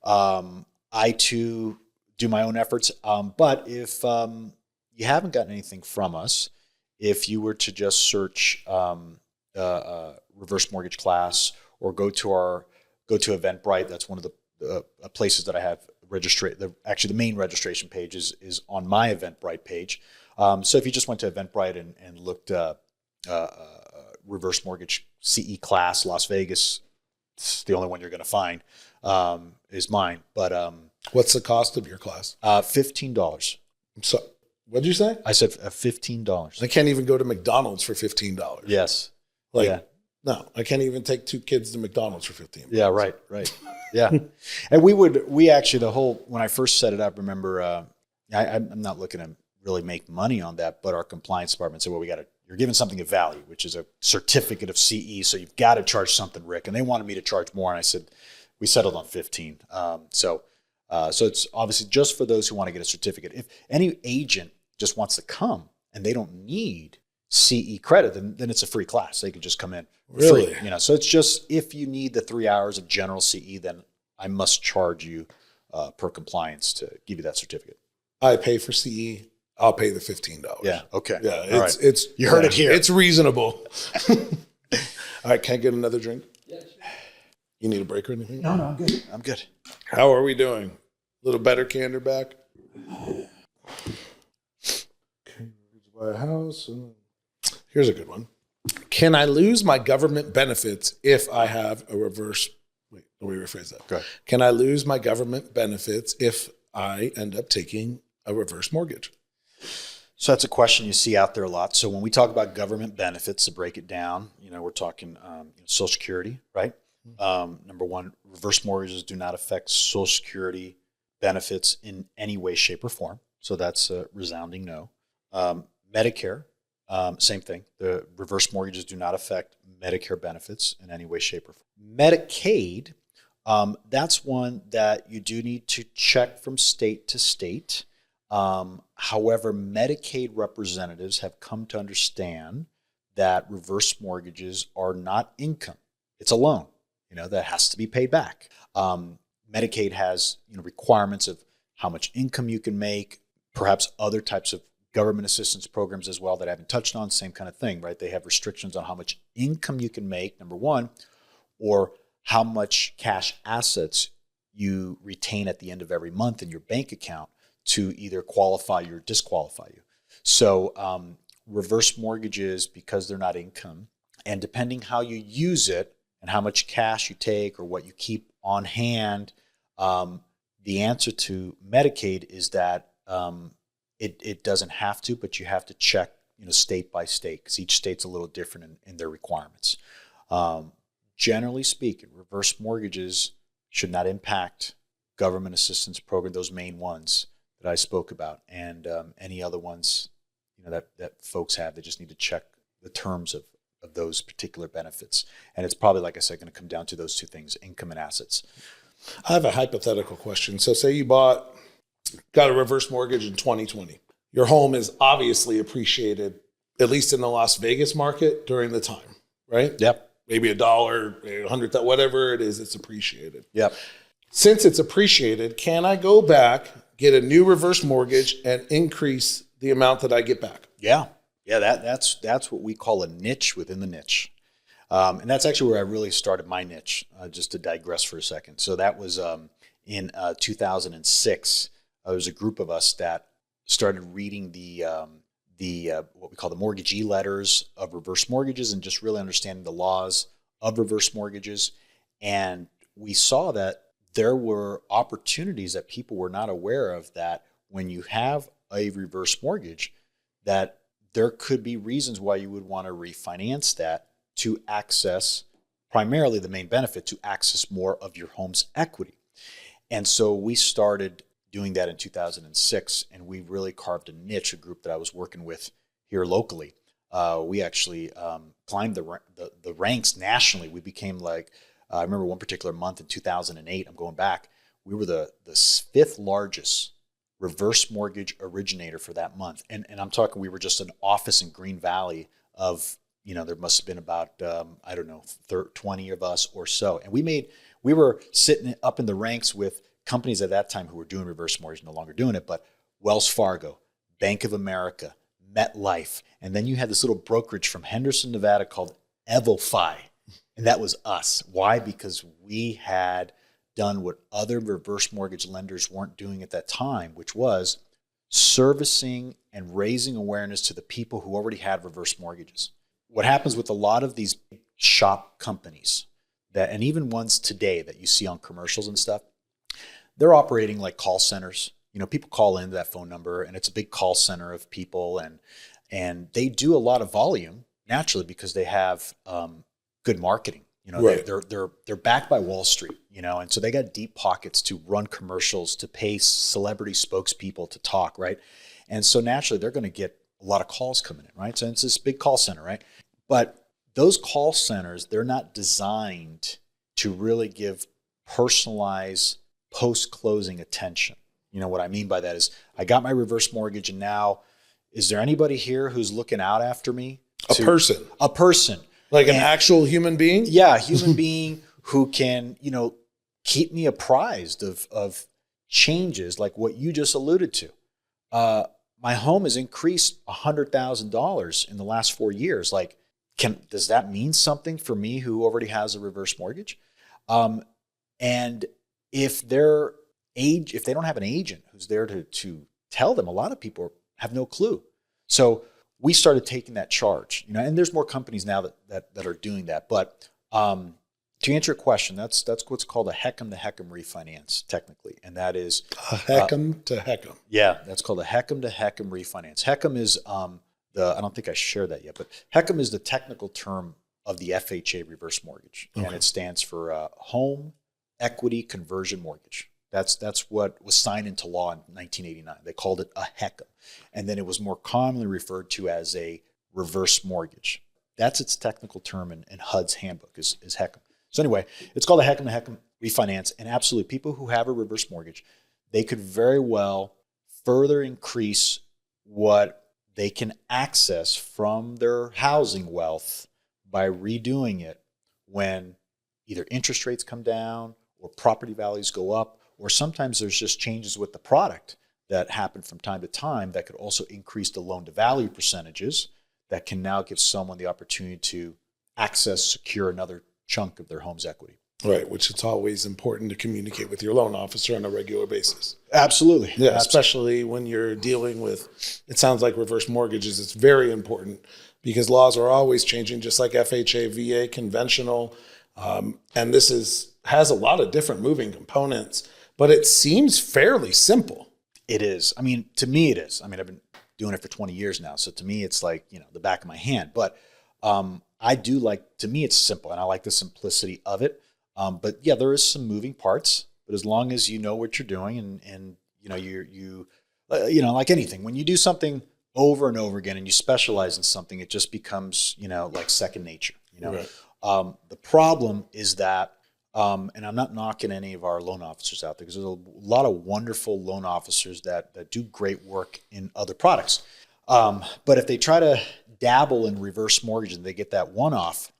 I too do my own efforts, but if you haven't gotten anything from us, if you were to just search reverse mortgage class or go to Eventbrite, that's one of the places that I have actually the main registration page is on my Eventbrite page. So if you just went to Eventbrite and looked reverse mortgage CE class Las Vegas, it's the only one you're going to find is mine. But what's the cost of your class? $15. So. What'd you say? I said $15. I can't even go to McDonald's for $15. Yes. No, I can't even take two kids to McDonald's for $15. Yeah, right. Yeah. And we actually, when I first set it up, remember, I'm not looking to really make money on that, but our compliance department said, well, you're giving something of value, which is a certificate of CE. So you've got to charge something, Rick. And they wanted me to charge more. And I said, we settled on 15. So it's obviously just for those who want to get a certificate. If any agent just wants to come and they don't need CE credit, then it's a free class. They can just come in really free. So it's just if you need the 3 hours of general CE, then I must charge you per compliance to give you that certificate. I pay for CE. I'll pay the $15. Yeah. Okay. Yeah. It's you heard it here. It's reasonable. All right. Can I get another drink? Yeah, sure. You need a break or anything? No, I'm good. How are we doing? A little better, Kander back? Buy a house. Here's a good one. Can I lose my government benefits if I have a reverse? Wait, let me rephrase that. Go ahead. Can I lose my government benefits if I end up taking a reverse mortgage? So that's a question you see out there a lot. So when we talk about government benefits, to break it down, we're talking Social Security, right? Number one, reverse mortgages do not affect Social Security benefits in any way, shape, or form. So that's a resounding no. Medicare, same thing. The reverse mortgages do not affect Medicare benefits in any way, shape, or form. Medicaid, that's one that you do need to check from state to state. However, Medicaid representatives have come to understand that reverse mortgages are not income. It's a loan, that has to be paid back. Medicaid has, requirements of how much income you can make, perhaps other types of government assistance programs as well that I haven't touched on, same kind of thing, right? They have restrictions on how much income you can make, number one, or how much cash assets you retain at the end of every month in your bank account to either qualify you or disqualify you. So reverse mortgages, because they're not income, and depending how you use it and how much cash you take or what you keep on hand, the answer to Medicaid is that it doesn't have to, but you have to check, state by state, because each state's a little different in their requirements. Generally speaking, reverse mortgages should not impact government assistance program, those main ones that I spoke about, and any other ones that folks have. They just need to check the terms of those particular benefits. And it's probably, like I said, going to come down to those two things, income and assets. I have a hypothetical question. So say you got a reverse mortgage in 2020. Your home is obviously appreciated, at least in the Las Vegas market during the time, right? Yep. Maybe $1, 100, whatever it is, it's appreciated. Yep. Since it's appreciated, can I go back, get a new reverse mortgage, and increase the amount that I get back? Yeah. That's what we call a niche within the niche. And that's actually where I really started my niche, just to digress for a second. So that was in 2006. There was a group of us that started reading the what we call the mortgagee letters of reverse mortgages and just really understanding the laws of reverse mortgages. And we saw that there were opportunities that people were not aware of, that when you have a reverse mortgage, that there could be reasons why you would want to refinance that to access, primarily the main benefit, to access more of your home's equity. And so we started doing that in 2006, and we really carved a niche, a group that I was working with here locally. We actually climbed the ranks nationally. We became I remember one particular month in 2008, I'm going back, we were the fifth largest reverse mortgage originator for that month. And I'm talking, we were just an office in Green Valley of, there must have been about, 20 of us or so. And we were sitting up in the ranks with companies at that time who were doing reverse mortgage, no longer doing it, but Wells Fargo, Bank of America, MetLife. And then you had this little brokerage from Henderson, Nevada called EvoFi. And that was us. Why? Because we had done what other reverse mortgage lenders weren't doing at that time, which was servicing and raising awareness to the people who already had reverse mortgages. What happens with a lot of these shop companies, and even ones today that you see on commercials and stuff, they're operating like call centers. People call into that phone number, and it's a big call center of people, and they do a lot of volume naturally because they have good marketing. Right. They're backed by Wall Street, and so they got deep pockets to run commercials, to pay celebrity spokespeople to talk, right? And so naturally they're going to get a lot of calls coming in, right? So it's this big call center, right? But those call centers, they're not designed to really give personalized post-closing attention. What I mean by that is, I got my reverse mortgage, and now, is there anybody here who's looking out after me? A person. Like an actual human being? Yeah, a human being who can, keep me apprised of changes like what you just alluded to. My home has increased $100,000 in the last 4 years. Does that mean something for me who already has a reverse mortgage? And if they don't have an agent who's there to tell them, a lot of people have no clue. So we started taking that charge, and there's more companies now that are doing that. But to answer your question, that's what's called a HECM to HECM refinance, technically, and that is A HECM to HECM. Yeah, that's called a HECM to HECM refinance. HECM is I don't think I shared that yet, but HECM is the technical term of the FHA reverse mortgage, and it stands for Home Equity Conversion Mortgage. That's what was signed into law in 1989. They called it a HECM. And then it was more commonly referred to as a reverse mortgage. That's its technical term in HUD's handbook is HECM. So anyway, it's called a HECM to HECM refinance. And absolutely, people who have a reverse mortgage, they could very well further increase what they can access from their housing wealth by redoing it when either interest rates come down or property values go up, or sometimes there's just changes with the product that happen from time to time that could also increase the loan to value percentages that can now give someone the opportunity to secure another chunk of their home's equity. Right, which it's always important to communicate with your loan officer on a regular basis. Absolutely. Yeah, especially when you're dealing with, it sounds like reverse mortgages, it's very important because laws are always changing, just like FHA, VA, conventional. And this has a lot of different moving components, but it seems fairly simple. It is. I mean, to me, it is. I mean, I've been doing it for 20 years now. So to me, it's like, the back of my hand. But to me, it's simple, and I like the simplicity of it. But yeah, there is some moving parts, but as long as you know what you're doing and you like anything, when you do something over and over again and you specialize in something, it just becomes, like second nature, Right. The problem is that, and I'm not knocking any of our loan officers out there because there's a lot of wonderful loan officers that do great work in other products. But if they try to dabble in reverse mortgage and they get that one-off,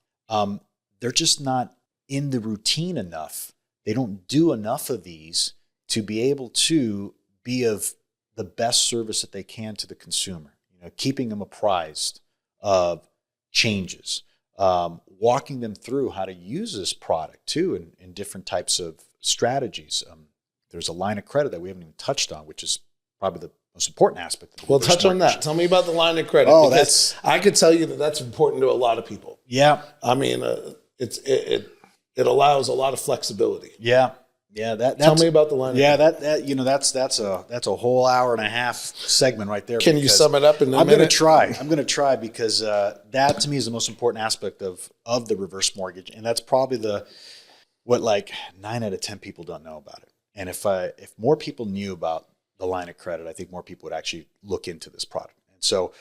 they're just not in the routine enough. They don't do enough of these to be able to be of the best service that they can to the consumer, keeping them apprised of changes, walking them through how to use this product too in different types of strategies. There's a line of credit that we haven't even touched on, which is probably the most important aspect. Well, touch on that. Tell me about the line of credit. Oh, because I could tell you that's important to a lot of people. Yeah. I mean, it allows a lot of flexibility. Yeah. Tell me about the line. Yeah, that's a whole hour and a half segment right there. Can you sum it up in a minute? I'm going to try because that to me is the most important aspect of the reverse mortgage, and that's probably what 9 out of 10 people don't know about it. And if more people knew about the line of credit, I think more people would actually look into this product. And so,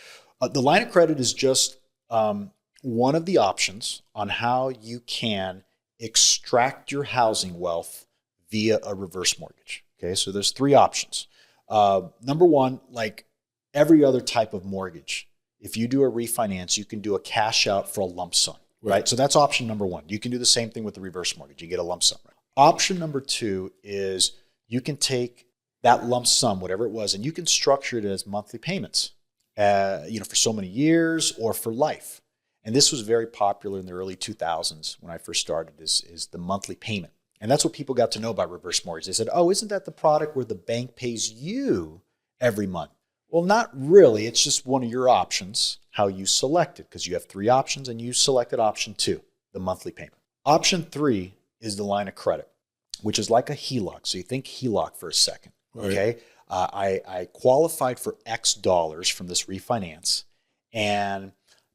the line of credit is just one of the options on how you can extract your housing wealth via a reverse mortgage. Okay, so there's 3 options. Number one, like every other type of mortgage, if you do a refinance, you can do a cash out for a lump sum, right? So that's option number 1. You can do the same thing with the reverse mortgage. You get a lump sum. Right? Option number 2 is you can take that lump sum, whatever it was, and you can structure it as monthly payments, for so many years or for life. And this was very popular in the early 2000s when I first started, is the monthly payment. And that's what people got to know about reverse mortgage. They said, oh, isn't that the product where the bank pays you every month? Well, not really. It's just one of your options, how you select it, because you have 3 options and you selected option 2, the monthly payment. Option 3 is the line of credit, which is like a HELOC. So you think HELOC for a second, okay? Right. I qualified for X dollars from this refinance, and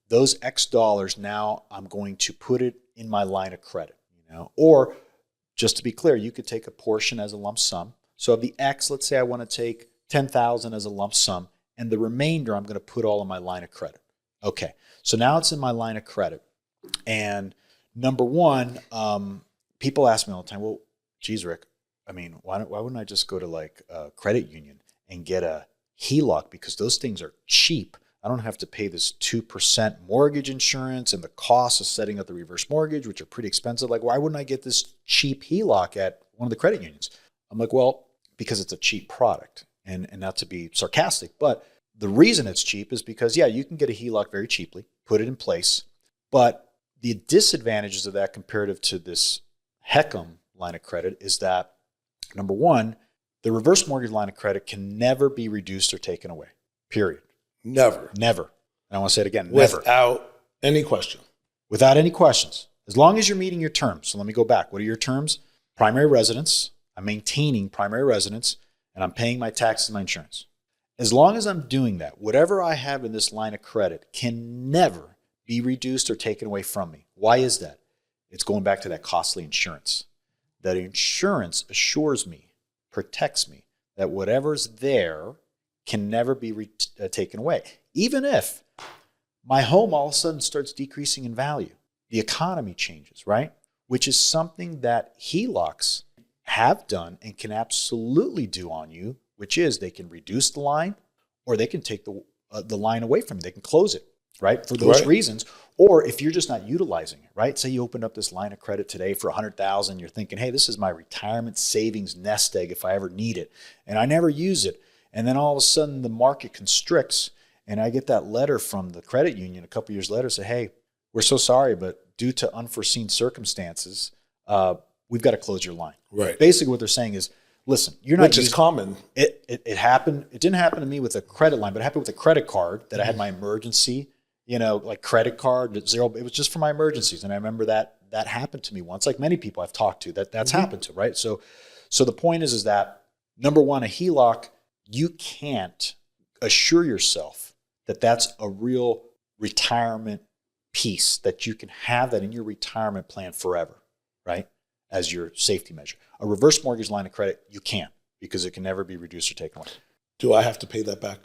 those X dollars now I'm going to put it in my line of credit, or just to be clear, you could take a portion as a lump sum. So of the X, let's say I want to take $10,000 as a lump sum, and the remainder I'm going to put all in my line of credit. Okay, so now it's in my line of credit. And number one, people ask me all the time, well, geez, Rick, I mean, why wouldn't I just go to like a credit union and get a HELOC? Because those things are cheap. I don't have to pay this 2% mortgage insurance and the costs of setting up the reverse mortgage, which are pretty expensive. Like, why wouldn't I get this cheap HELOC at one of the credit unions? I'm like, well, because it's a cheap product. And not to be sarcastic, but the reason it's cheap is because, yeah, you can get a HELOC very cheaply, put it in place. But the disadvantages of that comparative to this HECM line of credit is that, number one, the reverse mortgage line of credit can never be reduced or taken away, period. Never. And I want to say it again, never. Without any question. Without any questions. As long as you're meeting your terms. So let me go back. What are your terms? Primary residence. I'm maintaining primary residence, and I'm paying my taxes and my insurance. As long as I'm doing that, whatever I have in this line of credit can never be reduced or taken away from me. Why is that? It's going back to that costly insurance. That insurance assures me, protects me, that whatever's there can never be taken away. Even if my home all of a sudden starts decreasing in value, the economy changes, right? Which is something that HELOCs have done and can absolutely do on you, which is they can reduce the line or they can take the line away from you. They can close it. right? For those Right. reasons. Or if you're just not utilizing it, right? Say you opened up this line of credit today for $100,000, you're thinking, hey, this is my retirement savings nest egg if I ever need it, and I never use it. And then all of a sudden the market constricts, and I get that letter from the credit union a couple years later, say, hey, we're so sorry, but due to unforeseen circumstances, we've got to close your line. Right. Basically what they're saying is, listen, you're not Which is common. It happened. It didn't happen to me with a credit line, but it happened with a credit card that I had my emergency, like credit card at zero. It was just for my emergencies. And I remember that happened to me once, like many people I've talked to that's happened to, right? So the point is that number one, a HELOC, you can't assure yourself that that's a real retirement piece, that you can have that in your retirement plan forever, right? As your safety measure. A reverse mortgage line of credit, you can't, because it can never be reduced or taken away. Do I have to pay that back?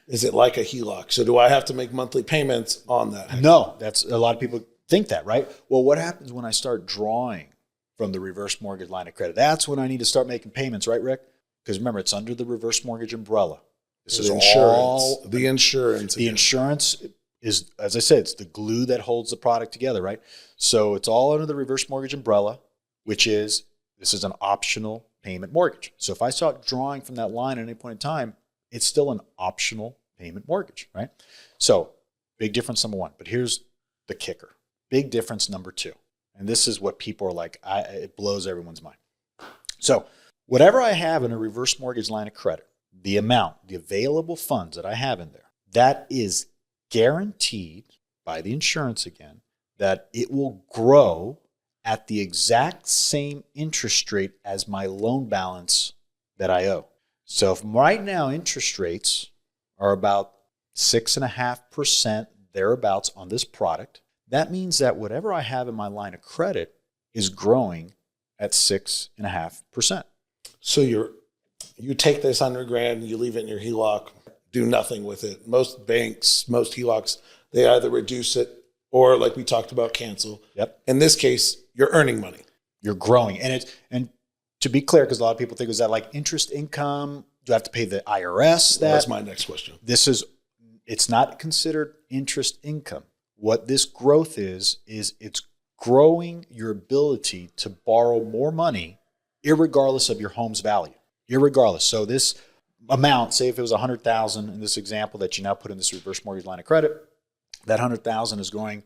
Is it like a HELOC? So do I have to make monthly payments on that? No, that's a lot of people think that, right? Well, what happens when I start drawing from the reverse mortgage line of credit? That's when I need to start making payments, right, Rick? Because remember, it's under the reverse mortgage umbrella. This is insurance. The insurance. The insurance is, as I said, it's the glue that holds the product together, right? So it's all under the reverse mortgage umbrella, which is, this is an optional payment mortgage. So if I start drawing from that line at any point in time, it's still an optional payment mortgage, right? So big difference, number one. But here's the kicker. Big difference, number two. And this is what people are like, it blows everyone's mind. So whatever I have in a reverse mortgage line of credit, the amount, the available funds that I have in there, that is guaranteed by the insurance again, that it will grow at the exact same interest rate as my loan balance that I owe. So if right now interest rates are about 6.5% thereabouts on this product, that means that whatever I have in my line of credit is growing at 6.5%. So you take this $100,000, you leave it in your HELOC, do nothing with it. Most banks, most HELOCs, they either reduce it or, like we talked about, cancel. Yep. In this case, you're earning money. You're growing. And to be clear, because a lot of people think, is that like interest income? Do I have to pay the IRS that? That's my next question. It's not considered interest income. What this growth is it's growing your ability to borrow more money irregardless of your home's value. Irregardless. So this amount, say if it was $100,000 in this example that you now put in this reverse mortgage line of credit, that $100,000 is growing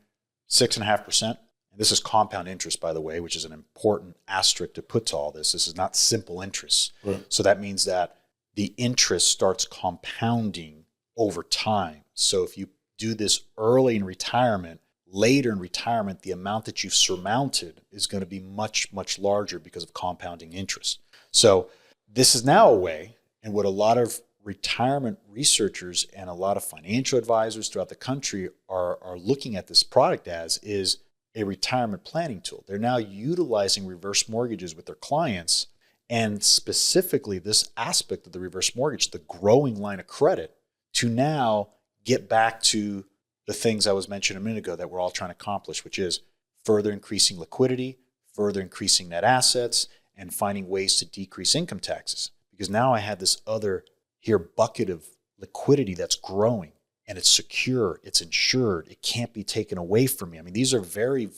6.5%. And this is compound interest, by the way, which is an important asterisk to put to all this. This is not simple interest. Right. So that means that the interest starts compounding over time. So if you do this early in retirement, later in retirement, the amount that you've surmounted is going to be much, much larger because of compounding interest. So this is now a way, and what a lot of retirement researchers and a lot of financial advisors throughout the country are looking at this product as, is a retirement planning tool. They're now utilizing reverse mortgages with their clients, and specifically this aspect of the reverse mortgage, the growing line of credit, to now get back to the things I was mentioning a minute ago that we're all trying to accomplish, which is further increasing liquidity, further increasing net assets, and finding ways to decrease income taxes. Because now I have this other here bucket of liquidity that's growing, and it's secure, it's insured, it can't be taken away from me. I mean, these are very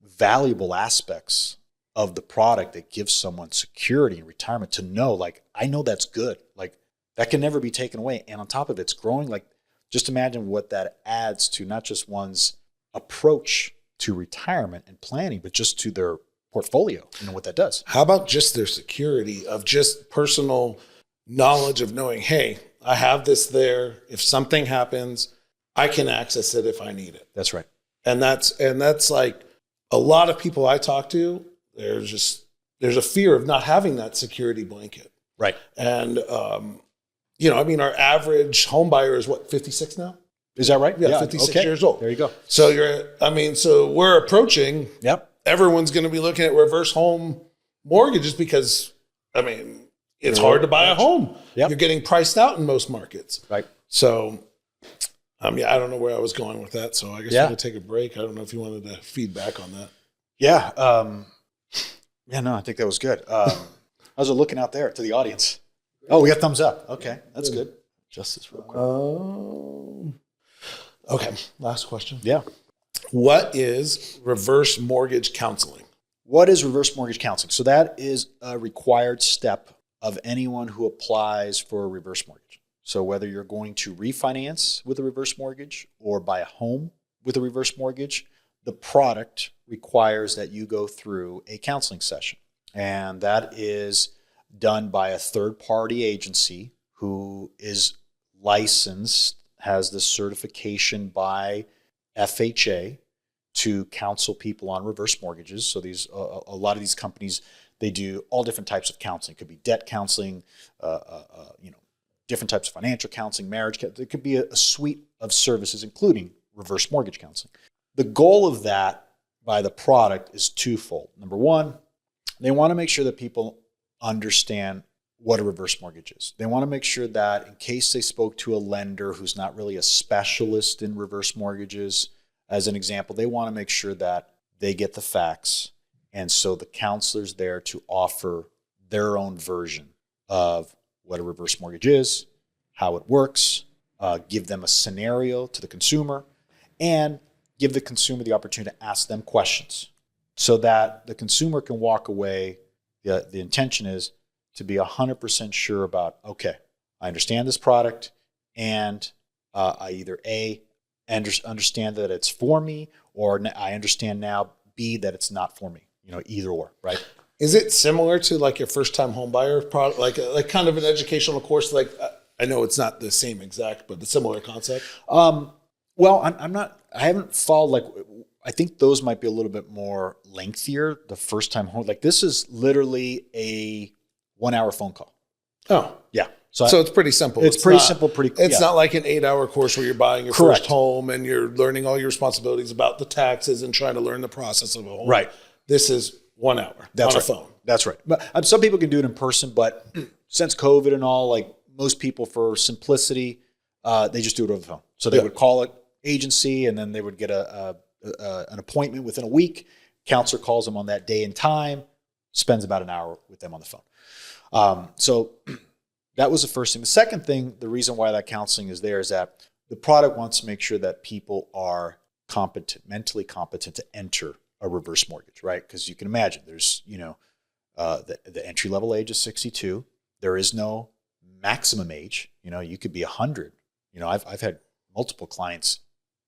valuable aspects of the product that gives someone security in retirement, to know, like, I know that's good. Like, that can never be taken away. And on top of it, it's growing. Like, just imagine what that adds to not just one's approach to retirement and planning, but just to their portfolio, what that does. How about just their security of just personal knowledge of knowing, hey, I have this there. If something happens, I can access it if I need it. That's right. And that's like a lot of people I talk to, there's a fear of not having that security blanket. Right. And, our average home buyer is what, 56 now? Is that right? Yeah, 56 years old. There you go. So so we're approaching, Yep. everyone's going to be looking at reverse home mortgages because, it's hard to buy a home. Yep. You're getting priced out in most markets. Right. So, I don't know where I was going with that. So I guess Yeah. we're going to take a break. I don't know if you wanted to feedback on that. Yeah. I think that was good. How's it looking out there to the audience? Oh, we got thumbs up. Okay. That's good. Justice real quick. Okay. Last question. Yeah. What is reverse mortgage counseling? What is reverse mortgage counseling? So that is a required step of anyone who applies for a reverse mortgage. So whether you're going to refinance with a reverse mortgage or buy a home with a reverse mortgage, the product requires that you go through a counseling session. And that is done by a third-party agency who is licensed, has the certification by FHA to counsel people on reverse mortgages. So these a lot of these companies, they do all different types of counseling. It could be debt counseling, different types of financial counseling, marriage. It could be a suite of services, including reverse mortgage counseling. The goal of that by the product is twofold. Number one, they want to make sure that people understand what a reverse mortgage is. They want to make sure that in case they spoke to a lender who's not really a specialist in reverse mortgages, as an example, they want to make sure that they get the facts. And so the counselor's there to offer their own version of what a reverse mortgage is, how it works, give them a scenario to the consumer, and give the consumer the opportunity to ask them questions so that the consumer can walk away. The intention is to be 100% sure about, okay, I understand this product, and I either A, understand that it's for me, or I understand now, B, that it's not for me. Either or, right? Is it similar to like your first time home buyer product, like kind of an educational course? Like I know it's not the same exact, but a similar concept. Well, I'm not. I haven't followed. I think those might be a little bit more lengthier. The first time home, this is literally a 1 hour phone call. Oh, yeah. So it's pretty simple. It's pretty simple. It's not like an 8 hour course where you're buying your Correct. first home and you're learning all your responsibilities about the taxes and trying to learn the process of a home. Right. This is 1 hour That's on right. a phone. That's right. But some people can do it in person, but since COVID and all, most people, for simplicity, they just do it over the phone. So they would call an agency, and then they would get an appointment within a week. Counselor calls them on that day and time, spends about an hour with them on the phone. So that was the first thing. The second thing, the reason why that counseling is there is that the product wants to make sure that people are mentally competent to enter a reverse mortgage, right? Because you can imagine there's, the entry level age is 62. There is no maximum age. You could be 100. I've had multiple clients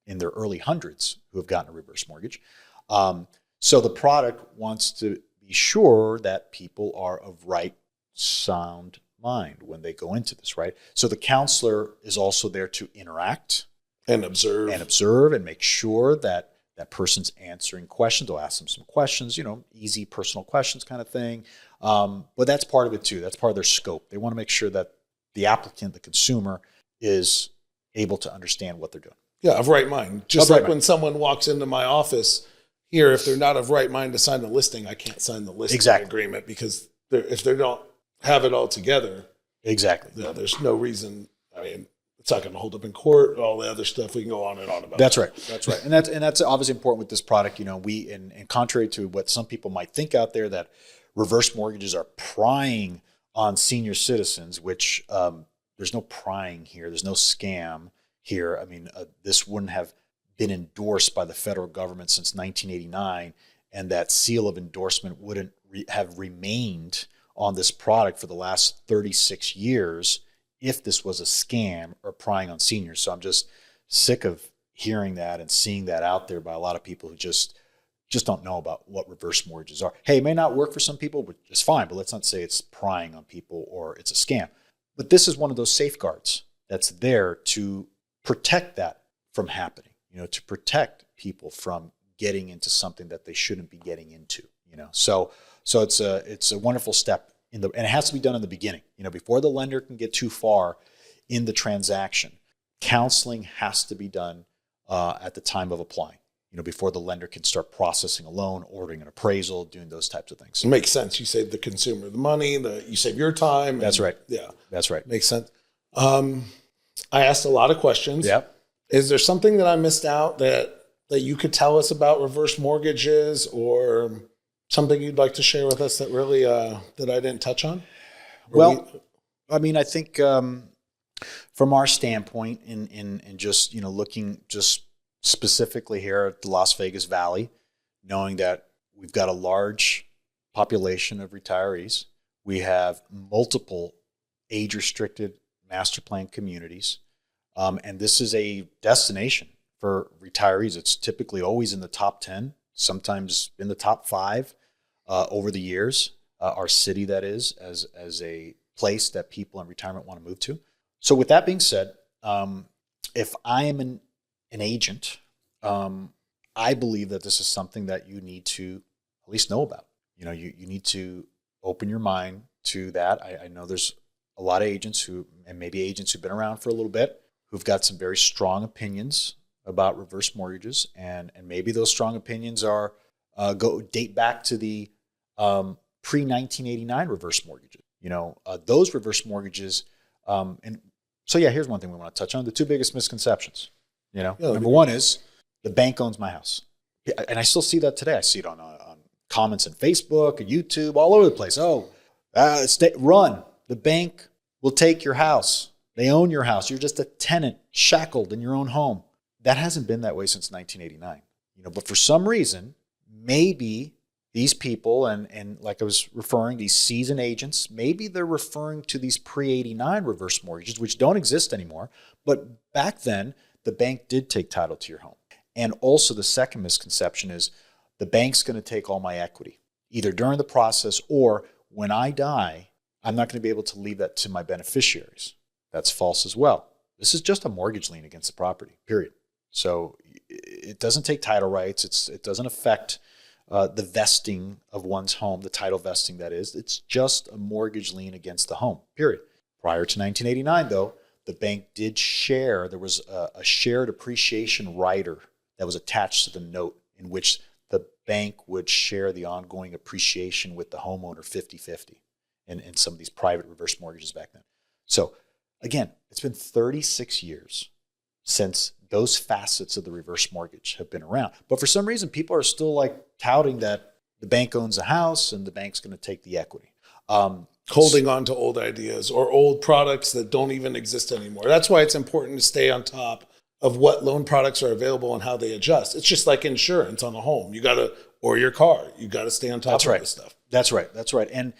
in their early hundreds who have gotten a reverse mortgage. So the product wants to be sure that people are of right, sound mind when they go into this, right? So the counselor is also there to interact And observe. And make sure that that person's answering questions. They'll ask them some questions, easy personal questions kind of thing. But that's part of it too. That's part of their scope. They want to make sure that the applicant, the consumer, is able to understand what they're doing. Yeah, of right mind. Just Of right like mind. when someone walks into my office here, if they're not of right mind to sign the listing, I can't sign the listing Exactly. agreement because if they don't have it all together, Exactly. there's no reason. I mean, it's not going to hold up in court. All the other stuff we can go on and on about. That's right. That's right. And that's obviously important with this product. We and contrary to what some people might think out there, that reverse mortgages are prying on senior citizens, which there's no prying here. There's no scam here. I mean, this wouldn't have been endorsed by the federal government since 1989, and that seal of endorsement wouldn't have remained on this product for the last 36 years if this was a scam or prying on seniors. So I'm just sick of hearing that and seeing that out there by a lot of people who just don't know about what reverse mortgages are. Hey, it may not work for some people, but it's fine. But let's not say it's prying on people or it's a scam. But this is one of those safeguards that's there to protect that from happening, to protect people from getting into something that they shouldn't be getting into, So it's a wonderful step and it has to be done in the beginning, before the lender can get too far in the transaction. Counseling has to be done at the time of applying, before the lender can start processing a loan, ordering an appraisal, doing those types of things. It makes sense. You save the consumer the money, you save your time. That's right. Yeah. That's right. Makes sense. I asked a lot of questions. Yep. Is there something that I missed out that you could tell us about reverse mortgages, or something you'd like to share with us that really that I didn't touch on? Well, I mean, I think From our standpoint, in just looking just specifically here at the Las Vegas Valley, knowing that we've got a large population of retirees, we have multiple age-restricted master plan communities, and this is a destination for retirees. It's typically always in the top 10, sometimes in the top 5 over the years. Our city, that is, as a place that people in retirement want to move to. So with that being said, if I am an agent, I believe that this is something that you need to at least know about. You need to open your mind to that. I know there's a lot of agents and maybe agents who've been around for a little bit, who've got some very strong opinions about reverse mortgages, and maybe those strong opinions are date back to the pre-1989 reverse mortgages. Those reverse mortgages, and so here's one thing we want to touch on: the 2 biggest misconceptions. Number one is the bank owns my house, and I still see that today. I see it on comments on Facebook and YouTube, all over the place. Run. The bank will take your house. They own your house. You're just a tenant shackled in your own home. That hasn't been that way since 1989. But for some reason, maybe these people, and like I was referring, these seasoned agents, maybe they're referring to these pre-89 reverse mortgages, which don't exist anymore. But back then, the bank did take title to your home. And also the second misconception is the bank's going to take all my equity, either during the process or when I die, I'm not going to be able to leave that to my beneficiaries. That's false as well. This is just a mortgage lien against the property, period. So it doesn't take title rights. It doesn't affect the vesting of one's home, the title vesting, that is. It's just a mortgage lien against the home, period. Prior to 1989, though, the bank did share. There was a shared appreciation rider that was attached to the note, in which the bank would share the ongoing appreciation with the homeowner 50-50 in some of these private reverse mortgages back then. So again, it's been 36 years since those facets of the reverse mortgage have been around. But for some reason, people are still touting that the bank owns a house and the bank's going to take the equity. Holding on to old ideas or old products that don't even exist anymore. That's why it's important to stay on top of what loan products are available and how they adjust. It's just like insurance on a home. Or your car. You got to stay on top of this stuff. That's right. And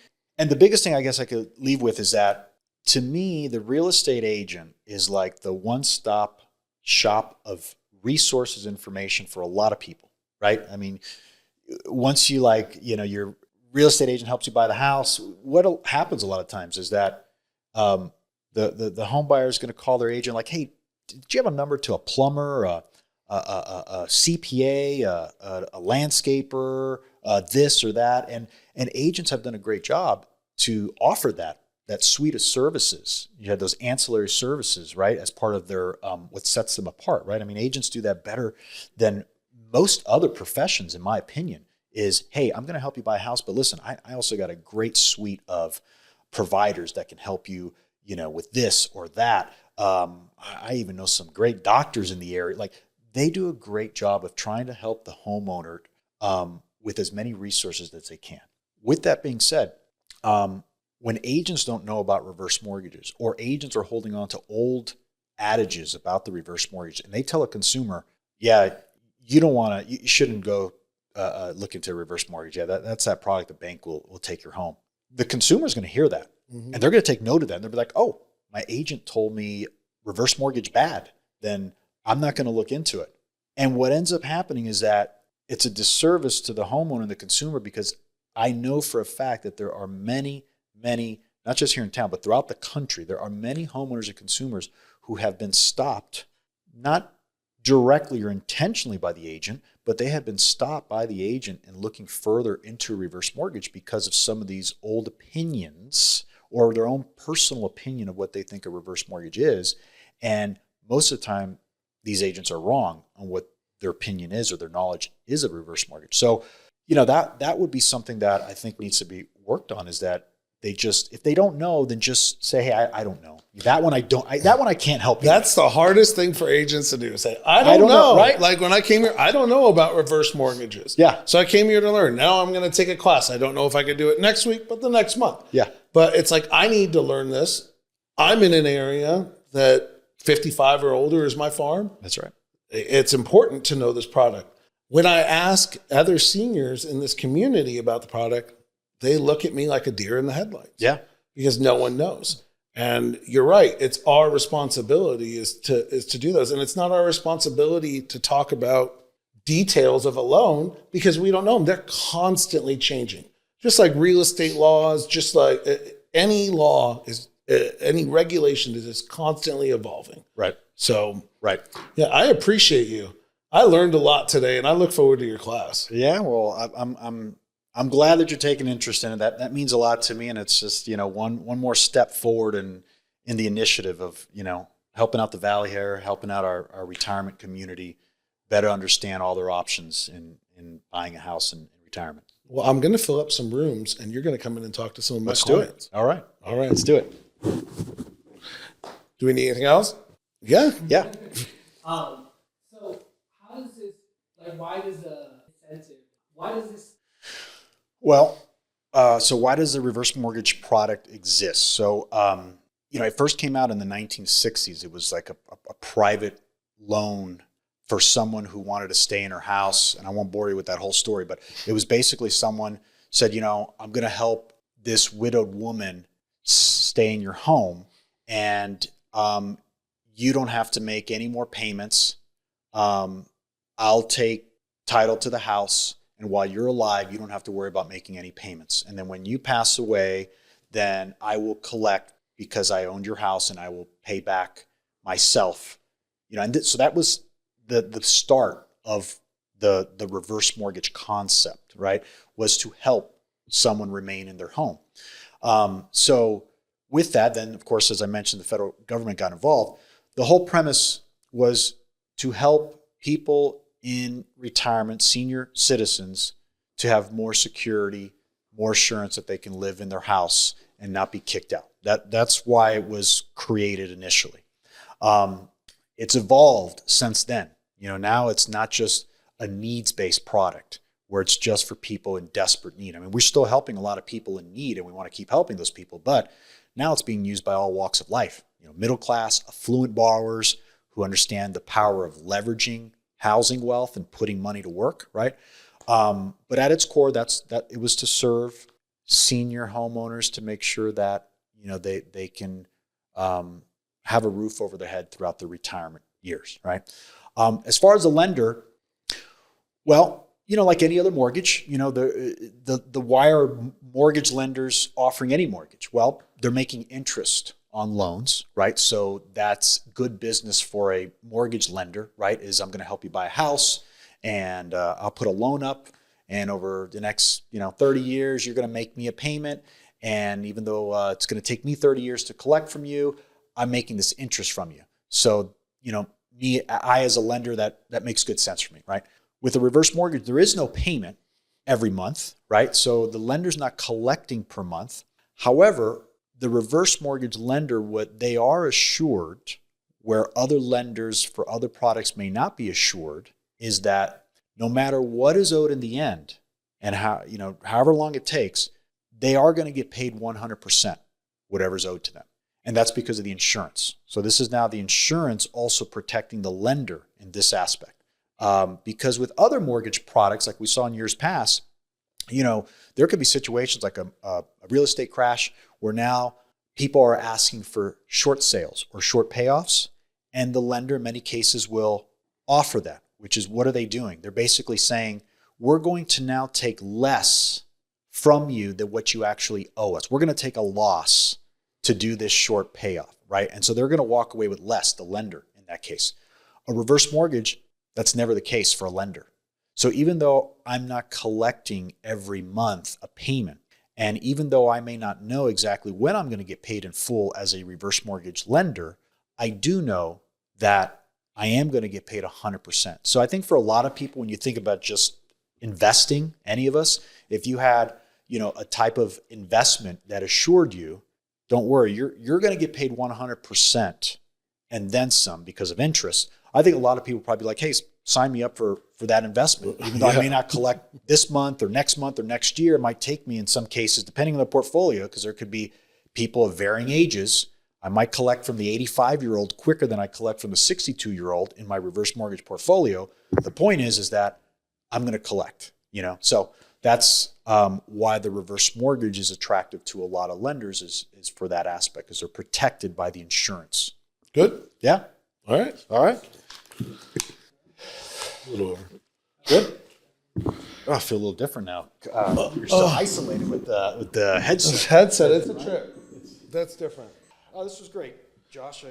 the biggest thing I guess I could leave with is that, to me, the real estate agent is like the one-stop shop of resources, information for a lot of people, right? I mean, once you your real estate agent helps you buy the house, what happens a lot of times is that the home buyer is going to call their agent like, hey, did you have a number to a plumber, a CPA, a landscaper, this or that? And agents have done a great job to offer that suite of services. You had those ancillary services, right, as part of their what sets them apart, right? I mean, agents do that better than most other professions, in my opinion. Is, hey, I'm going to help you buy a house, but listen, I also got a great suite of providers that can help you, with this or that. I even know some great doctors in the area. They do a great job of trying to help the homeowner with as many resources as they can. With that being said, when agents don't know about reverse mortgages, or agents are holding on to old adages about the reverse mortgage, and they tell a consumer, yeah, you shouldn't go look into a reverse mortgage. Yeah, that's that product the bank will take your home. The consumer is going to hear that, and they're going to take note of that. And they'll be like, oh, my agent told me reverse mortgage bad, then I'm not going to look into it. And what ends up happening is that it's a disservice to the homeowner and the consumer, because I know for a fact that there are many, not just here in town, but throughout the country, there are many homeowners and consumers who have been stopped, not directly or intentionally by the agent, but they have been stopped by the agent in looking further into a reverse mortgage because of some of these old opinions or their own personal opinion of what they think a reverse mortgage is. And most of the time, these agents are wrong on what their opinion is or their knowledge is of reverse mortgage. So, that would be something that I think needs to be worked on, is that if they don't know, then just say, hey, I don't know. That one I can't help you. That's the hardest thing for agents to do, is say, I don't know. Right? Like when I came here, I don't know about reverse mortgages. Yeah. So I came here to learn. Now I'm going to take a class. I don't know if I could do it next week, but the next month. Yeah. But it's like, I need to learn this. I'm in an area that 55 or older is my farm. That's right. It's important to know this product. When I ask other seniors in this community about the product, they look at me like a deer in the headlights. Yeah. Because no one knows. And you're right. It's our responsibility is to do those. And it's not our responsibility to talk about details of a loan because we don't know them. They're constantly changing. Just like real estate laws, just like any law is, any regulation is just constantly evolving. Right. So, Right. yeah, I appreciate you. I learned a lot today, and I look forward to your class. Yeah. Well, I'm glad that you're taking interest in it. That means a lot to me, and it's just one more step forward in the initiative of helping out the Valley here, helping out our retirement community better understand all their options in buying a house in retirement. Well, I'm going to fill up some rooms, and you're going to come in and talk to some of my Let's clients. do it. All right. All right. Let's do it. Do we need anything else? Yeah. Yeah. So how does this, why does the incentive, why does this? Well, so why does the reverse mortgage product exist? So, it first came out in the 1960s. It was like a private loan for someone who wanted to stay in her house. And I won't bore you with that whole story, but it was basically someone said, I'm going to help this widowed woman stay in your home, and you don't have to make any more payments. I'll take title to the house, and while you're alive, you don't have to worry about making any payments. And then when you pass away, then I will collect because I owned your house, and I will pay back myself. So that was the start of the reverse mortgage concept, right? Was to help someone remain in their home. So with that, then of course, as I mentioned, the federal government got involved. The whole premise was to help people in retirement, senior citizens, to have more security, more assurance that they can live in their house and not be kicked out. That's why it was created initially. It's evolved since then. Now it's not just a needs-based product where it's just for people in desperate need. I mean, we're still helping a lot of people in need, and we want to keep helping those people, but now it's being used by all walks of life. Middle class, affluent borrowers who understand the power of leveraging housing wealth and putting money to work, right? But at its core, that it was to serve senior homeowners to make sure that they can have a roof over their head throughout their retirement years, right? As far as a lender, well, like any other mortgage, why are mortgage lenders offering any mortgage? Well, they're making interest on loans, right? So that's good business for a mortgage lender, right? Is I'm going to help you buy a house, and I'll put a loan up, and over the next 30 years, you're going to make me a payment. And even though it's going to take me 30 years to collect from you, I'm making this interest from you. So, I as a lender, that makes good sense for me, right? With a reverse mortgage, there is no payment every month, right? So the lender's not collecting per month. However, the reverse mortgage lender, what they are assured, where other lenders for other products may not be assured, is that no matter what is owed in the end, and however long it takes, they are going to get paid 100%, whatever's owed to them. And that's because of the insurance. So this is now the insurance also protecting the lender in this aspect. Because with other mortgage products, like we saw in years past, there could be situations like a real estate crash where now people are asking for short sales or short payoffs, and the lender in many cases will offer that, which is, what are they doing? They're basically saying, we're going to now take less from you than what you actually owe us. We're going to take a loss to do this short payoff, right? And so they're going to walk away with less, the lender in that case. A reverse mortgage, that's never the case for a lender. So even though I'm not collecting every month a payment, and even though I may not know exactly when I'm going to get paid in full as a reverse mortgage lender, I do know that I am going to get paid 100%. So I think for a lot of people, when you think about just investing, any of us, if you had, a type of investment that assured you, don't worry, you're going to get paid 100% and then some because of interest. I think a lot of people probably like, hey, sign me up for that investment. Even though I may not collect this month or next year, it might take me in some cases, depending on the portfolio, because there could be people of varying ages, I might collect from the 85-year-old quicker than I collect from the 62-year-old in my reverse mortgage portfolio. The point is that I'm going to collect, So that's why the reverse mortgage is attractive to a lot of lenders is for that aspect, because they're protected by the insurance. Good. Yeah. All right. All right. A little over. Good. Oh, I feel a little different now. You're still isolated with the headset. Headset. It's a trip. That's different. Oh, this was great, Josh.